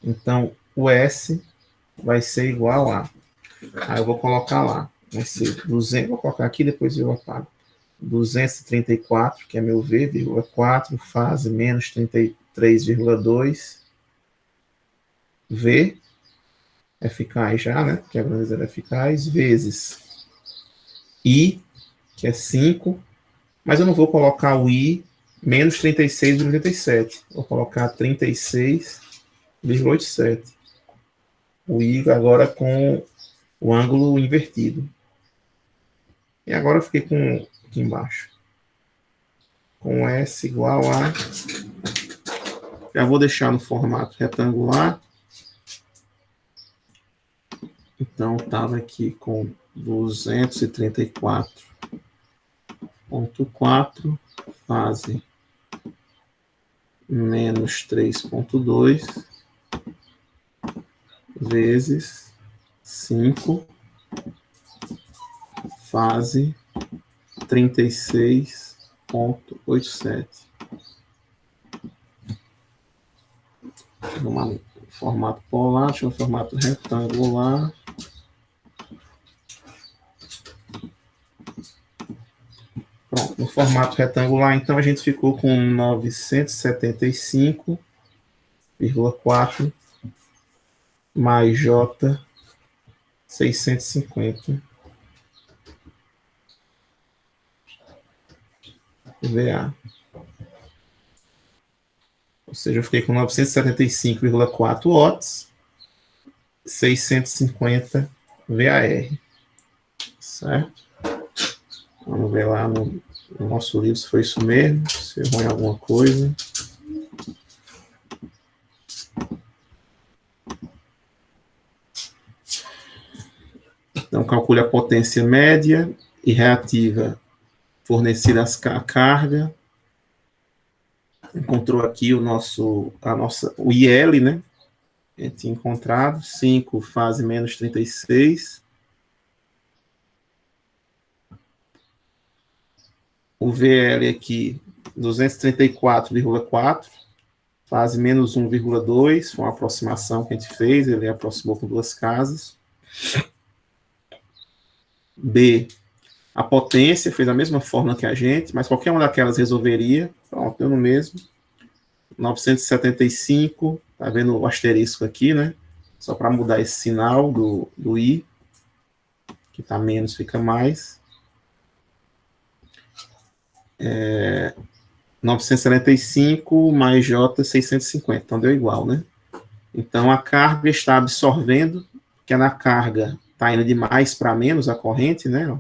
Então, o S vai ser igual a... Aí eu vou colocar lá. Vai ser 200, vou colocar aqui, depois eu apago. 234, que é meu V, vírgula 4, fase menos 33,2. V, eficaz já, né? Que a grandeza era eficaz, vezes I, que é 5, mas eu não vou colocar o I menos 36,87. Vou colocar 36,87. O I agora com o ângulo invertido. E agora eu fiquei com aqui embaixo. Com S igual a... Já vou deixar no formato retangular. Então, estava aqui com 234,4, fase menos 3,2, vezes 5, fase 36,87. Vamos lá, formato polar, deixa eu formato retangular. Pronto, no formato retangular, então, a gente ficou com 975,4 mais J 650 VA. Ou seja, eu fiquei com 975,4 watts, 650 VAR. Certo? Vamos ver lá no nosso livro se foi isso mesmo, se errou em alguma coisa. Então, calcule a potência média e reativa fornecida à carga. Encontrou aqui o IL, né? A gente tinha encontrado 5 fase menos 36. O VL aqui, 234,4, fase menos 1,2, foi uma aproximação que a gente fez, ele aproximou com duas casas. B, a potência, fez a mesma fórmula que a gente, mas qualquer uma daquelas resolveria. Pronto, deu no mesmo. 975, tá vendo o asterisco aqui, né? Só para mudar esse sinal do I, que tá menos, fica mais. 975 mais J 650, então deu igual, né? Então a carga está absorvendo, que na carga está indo de mais para menos a corrente, né?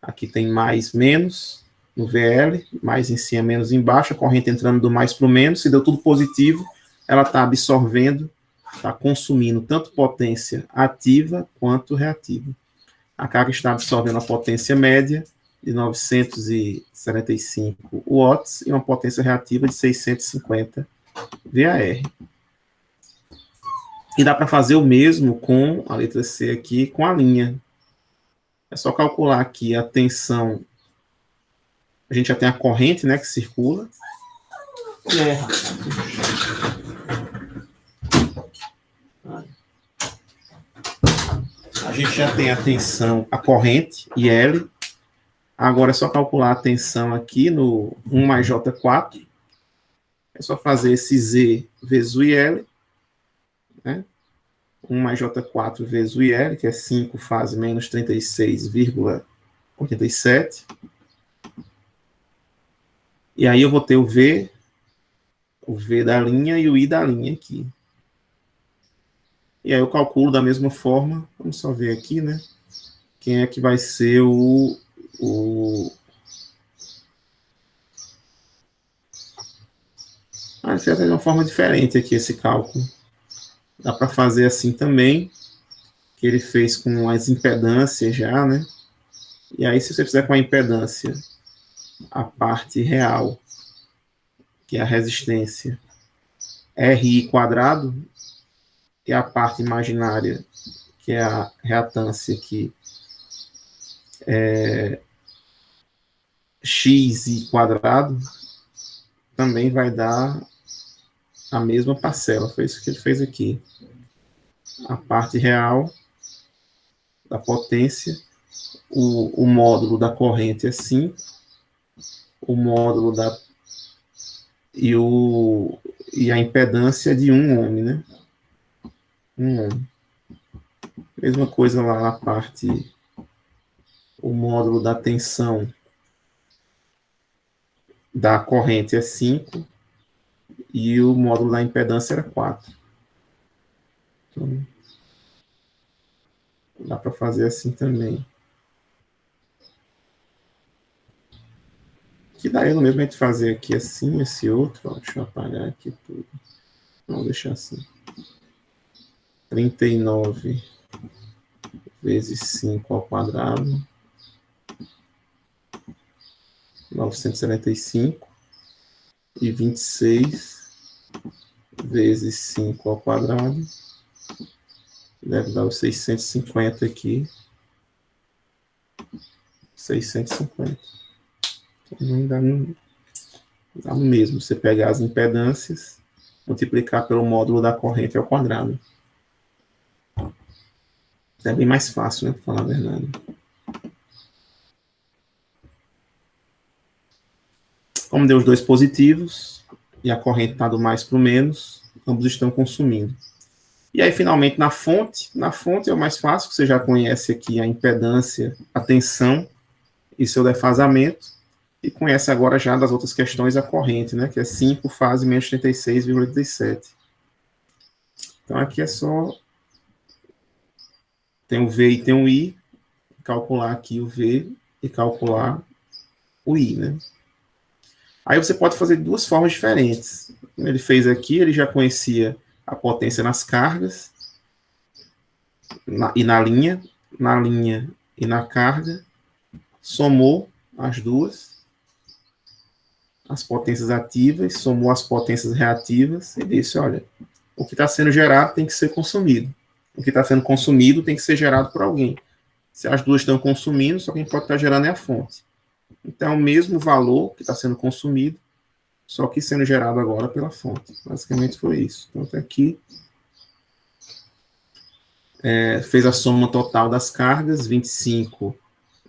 Aqui tem mais, menos no VL, mais em cima, menos embaixo, a corrente entrando do mais para o menos, se deu tudo positivo, ela está absorvendo, está consumindo tanto potência ativa quanto reativa. A carga está absorvendo a potência média de 975 watts e uma potência reativa de 650 VAR. E dá para fazer o mesmo com a letra C aqui, com a linha. É só calcular aqui a tensão. A gente já tem a corrente, né, que circula. A gente já tem a tensão, a corrente, IL. Agora é só calcular a tensão aqui no 1 mais J4. É só fazer esse Z vezes o IL, né? 1 mais J4 vezes o IL, que é 5 faz menos 36,87. E aí eu vou ter o V da linha e o I da linha aqui. E aí eu calculo da mesma forma, vamos só ver aqui, né? Quem é que vai ser ele fez de uma forma diferente aqui esse cálculo. Dá para fazer assim também, que ele fez com as impedâncias já, né? E aí, se você fizer com a impedância, a parte real, que é a resistência, RI quadrado, e a parte imaginária, que é a reatância aqui, é XI quadrado, também vai dar a mesma parcela. Foi isso que ele fez aqui. A parte real da potência, o módulo da corrente é 5, o módulo da e a impedância de 1 ohm, né? 1 ohm. Mesma coisa lá na parte, o módulo da tensão da corrente é 5 e o módulo da impedância era 4. Então, dá para fazer assim também. Que daí no mesmo a gente fazer aqui assim, esse outro, ó, deixa eu apagar aqui tudo. Vamos deixar assim. 39 vezes 5 ao quadrado, 975, e 26 vezes 5 ao quadrado, deve dar os 650 aqui. 650. Então, dá no mesmo. Você pegar as impedâncias, multiplicar pelo módulo da corrente ao quadrado. É bem mais fácil, né? Para falar a verdade. Como deu os dois positivos, e a corrente está do mais para o menos, ambos estão consumindo. E aí, finalmente, na fonte é o mais fácil, que você já conhece aqui a impedância, a tensão e seu defasamento, e conhece agora já das outras questões a corrente, né? Que é 5 fase menos 36,87. Então, aqui é só... Tem o V e tem o I, calcular aqui o V e calcular o I, né? Aí você pode fazer de duas formas diferentes. Como ele fez aqui, ele já conhecia a potência nas cargas e na linha e na carga, somou as duas, as potências ativas, somou as potências reativas e disse, olha, o que está sendo gerado tem que ser consumido. O que está sendo consumido tem que ser gerado por alguém. Se as duas estão consumindo, só quem pode estar gerando é a fonte. Então, é o mesmo valor que está sendo consumido, só que sendo gerado agora pela fonte. Basicamente foi isso. Então, até aqui, fez a soma total das cargas, 25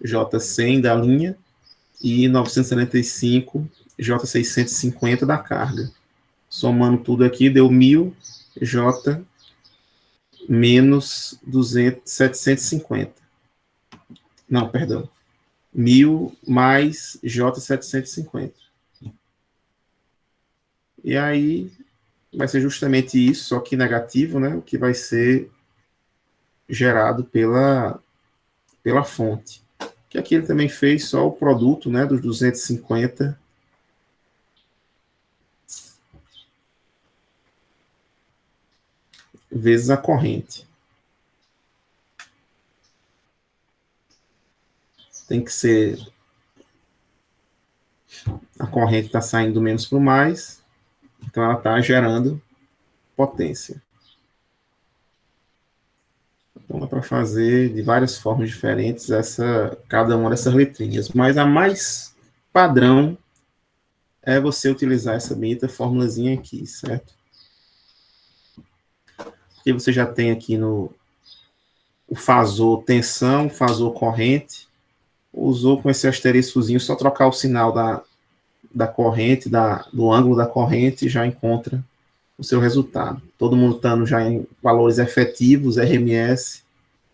J100 da linha e 975 J650 da carga. Somando tudo aqui, deu 1.000 J menos 750. Não, perdão. 1.000 mais J750. E aí vai ser justamente isso, só que negativo, né? O que vai ser gerado pela fonte. Que aqui ele também fez só o produto, né? Dos 250 vezes a corrente. Tem que ser... A corrente está saindo do menos para o mais, então ela está gerando potência. Então dá para fazer de várias formas diferentes cada uma dessas letrinhas. Mas a mais padrão é você utilizar essa bonita formulazinha aqui, certo? Porque você já tem aqui o fasor tensão, fasor corrente. Usou com esse asteriscozinho, só trocar o sinal da corrente, do ângulo da corrente, já encontra o seu resultado. Todo mundo estando já em valores efetivos, RMS,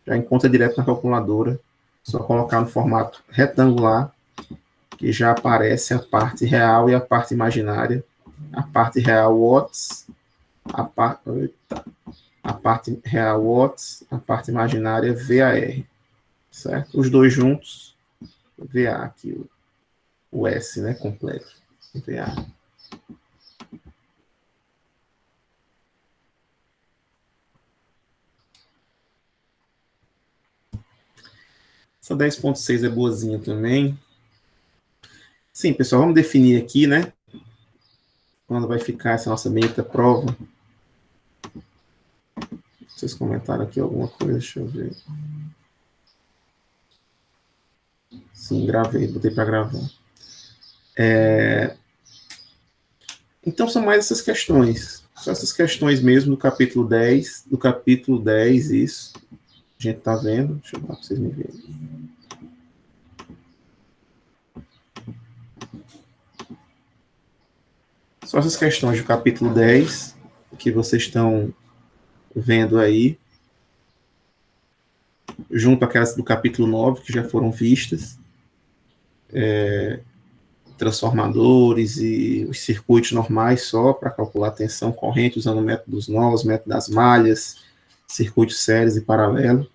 já encontra direto na calculadora. Só colocar no formato retangular, que já aparece a parte real e a parte imaginária. A parte real watts, a parte real watts, a parte imaginária VAR, certo? Os dois juntos, VA aqui, o S, né, completo, VA. Essa 10.6 é boazinha também. Sim, pessoal, vamos definir aqui, né, quando vai ficar essa nossa bonita prova. Vocês comentaram aqui alguma coisa, deixa eu ver. Sim, gravei, botei para gravar. Então são mais essas questões. São essas questões mesmo do capítulo 10. Do capítulo 10, isso. A gente tá vendo. Deixa eu dar para vocês me verem. São essas questões do capítulo 10 que vocês estão vendo aí, junto àquelas do capítulo 9 que já foram vistas, transformadores e os circuitos normais só para calcular tensão corrente, usando o método dos nós, método das malhas, circuitos sérios e paralelo,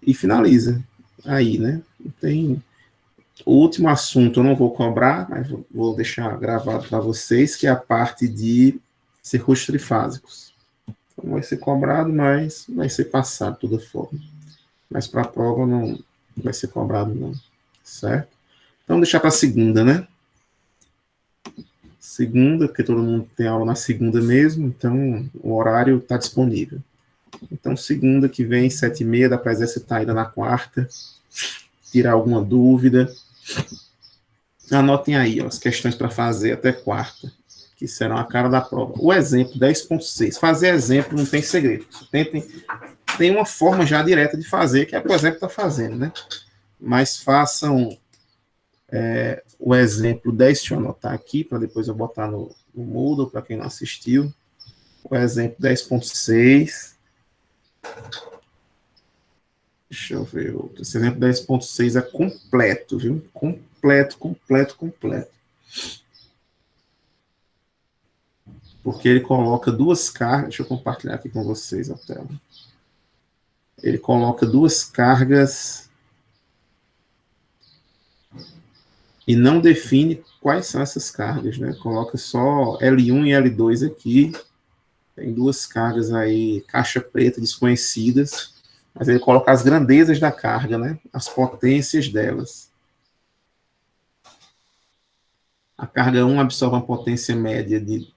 e finaliza aí, né? Tem o último assunto eu não vou cobrar, mas vou deixar gravado para vocês, que é a parte de circuitos trifásicos. Então vai ser cobrado, mas vai ser passado de toda forma. Mas para a prova não vai ser cobrado não, certo? Então deixar para segunda, né? Segunda, porque todo mundo tem aula na segunda mesmo, então o horário está disponível. Então segunda que vem, 7h30, dá para exercitar ainda na quarta, tirar alguma dúvida. Anotem aí ó, as questões para fazer até quarta, que serão a cara da prova. O exemplo 10.6. Fazer exemplo não tem segredo. Tem uma forma já direta de fazer, que é o que o exemplo está fazendo, né? Mas façam o exemplo 10, deixa eu anotar aqui, para depois eu botar no Moodle, para quem não assistiu. O exemplo 10.6. Deixa eu ver outro. Esse exemplo 10.6 é completo, viu? Completo. Porque ele coloca duas cargas. Deixa eu compartilhar aqui com vocês a tela. Ele coloca duas cargas e não define quais são essas cargas, né? Coloca só L1 e L2 aqui. Tem duas cargas aí, caixa preta, desconhecidas. Mas ele coloca as grandezas da carga, né? As potências delas. A carga 1 absorve uma potência média de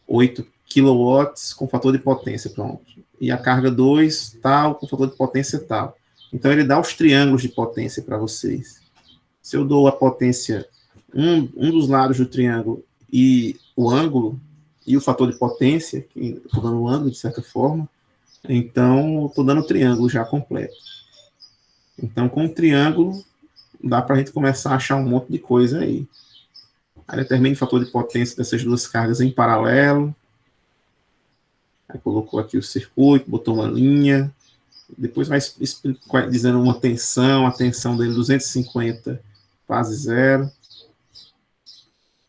8 kW com fator de potência, pronto. E a carga 2, tal, com fator de potência tal. Então, ele dá os triângulos de potência para vocês. Se eu dou a potência, um dos lados do triângulo e o ângulo, e o fator de potência, estou dando o ângulo de certa forma, então estou dando o triângulo já completo. Então, com o triângulo, dá para a gente começar a achar um monte de coisa aí. Aí determine o fator de potência dessas duas cargas em paralelo. Aí colocou aqui o circuito, botou uma linha. Depois vai dizendo uma tensão, a tensão dele 250 fase zero.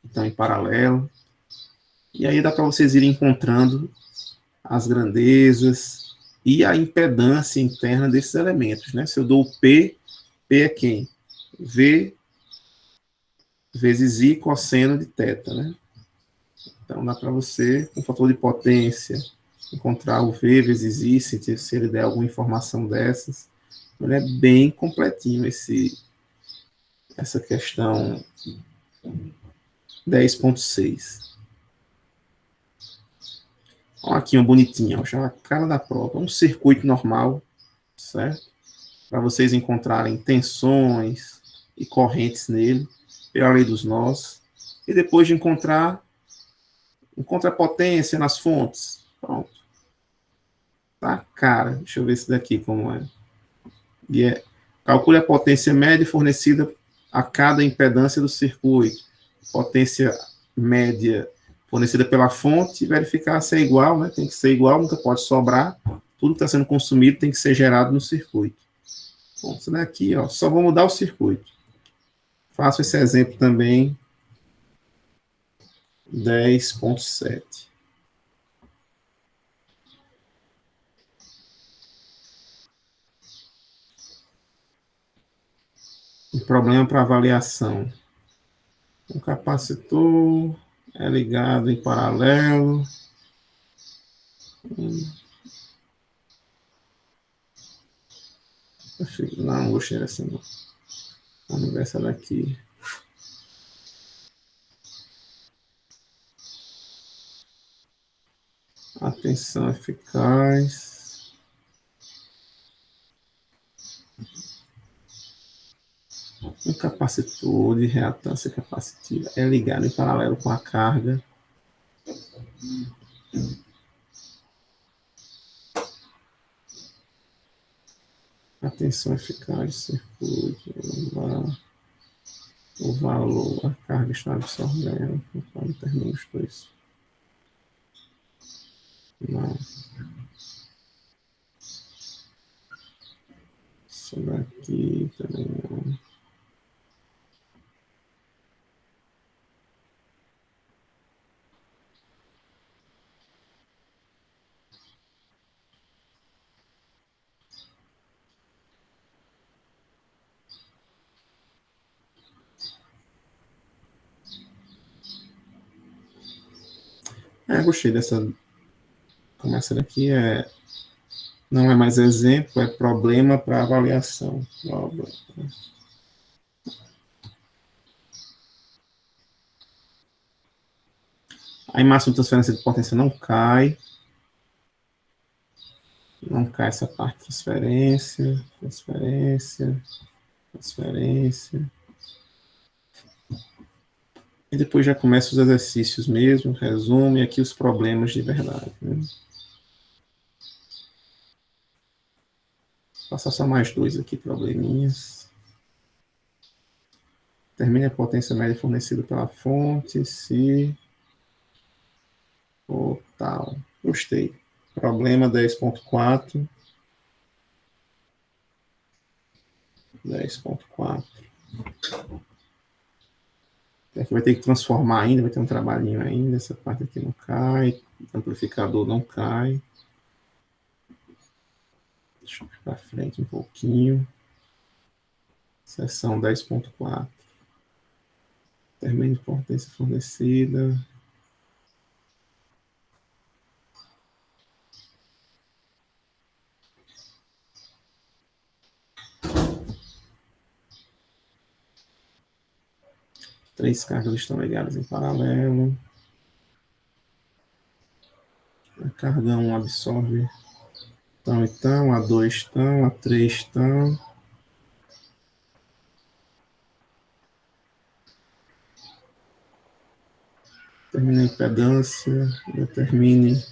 Então, em paralelo. E aí dá para vocês irem encontrando as grandezas e a impedância interna desses elementos, né? Se eu dou o P, P é quem? V vezes I cosseno de θ, né? Então dá para você, com fator de potência, encontrar o V vezes I, se ele der alguma informação dessas. Ele é bem completinho essa questão 10.6. Olha aqui um bonitinho, já a cara da prova. Um circuito normal, certo? Para vocês encontrarem tensões e correntes nele, pela lei dos nós. E depois de encontrar potência nas fontes. Pronto. Tá, cara. Deixa eu ver esse daqui como é. Calcule a potência média fornecida a cada impedância do circuito. Potência média fornecida pela fonte e verificar se é igual, né? Tem que ser igual, nunca pode sobrar. Tudo que está sendo consumido tem que ser gerado no circuito. Bom, isso daqui, ó, só vou mudar o circuito. Faço esse exemplo também, 10.7. Um problema para avaliação. O capacitor é ligado em paralelo. Não gostei dessa não. Vamos ver essa daqui. Atenção eficaz. Um capacitor de reatância capacitiva é ligado em paralelo com a carga. Atenção eficaz do circuito. O valor, a carga está absorvendo, conforme termina os dois. Não. Isso daqui também não. Gostei dessa. Como essa daqui não é mais exemplo, é problema para avaliação. Problema. Aí máxima transferência de potência não cai. Não cai essa parte de transferência. E depois já começa os exercícios mesmo, resume aqui os problemas de verdade. Né? Vou passar só mais dois aqui, probleminhas. Termine a potência média fornecida pela fonte, se ou tal. Gostei. Problema 10.4. 10.4. Aqui vai ter que transformar ainda, vai ter um trabalhinho ainda. Essa parte aqui não cai. Amplificador não cai. Deixa eu ir para frente um pouquinho. Seção 10.4. Termine de potência fornecida. Três cargas estão ligadas em paralelo. A carga 1 absorve então, a 2 tão, a 3 tão. Determine a impedância, determine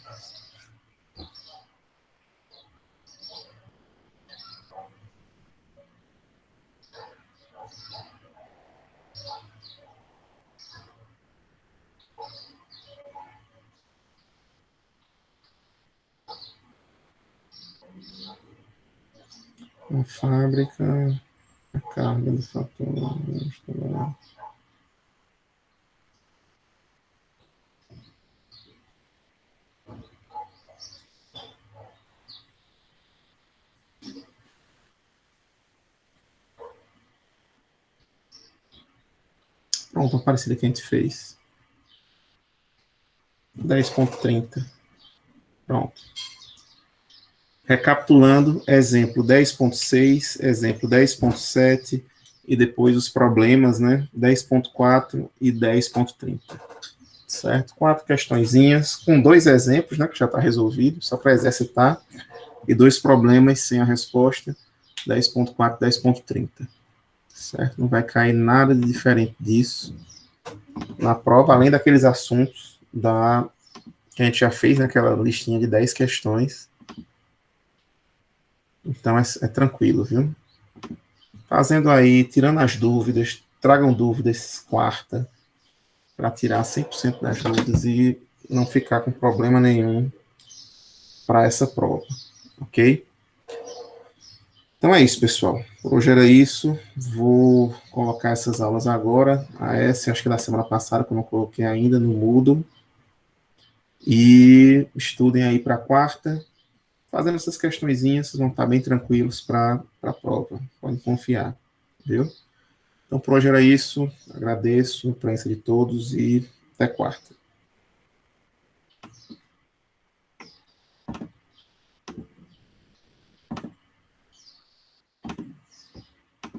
a fábrica, a carga do fator. Pronto, uma parecida que a gente fez. 10.30. Pronto. Recapitulando, exemplo 10.6, exemplo 10.7 e depois os problemas, né? 10.4 e 10.30. Certo? 4 questõezinhas com 2 exemplos, né? Que já está resolvido, só para exercitar, e 2 problemas sem a resposta, 10.4 e 10.30. Certo? Não vai cair nada de diferente disso na prova, além daqueles assuntos que a gente já fez naquela listinha de 10 questões. Então é tranquilo, viu? Fazendo aí, tirando as dúvidas, tragam dúvidas quarta, para tirar 100% das dúvidas e não ficar com problema nenhum para essa prova, ok? Então é isso, pessoal. Por hoje era isso. Vou colocar essas aulas agora. A S, acho que da semana passada, que eu não coloquei ainda, no Moodle. E estudem aí para quarta. Fazendo essas questõezinhas, vocês vão estar bem tranquilos para a prova. Podem confiar, viu? Então, por hoje era isso. Agradeço a presença de todos e até quarta.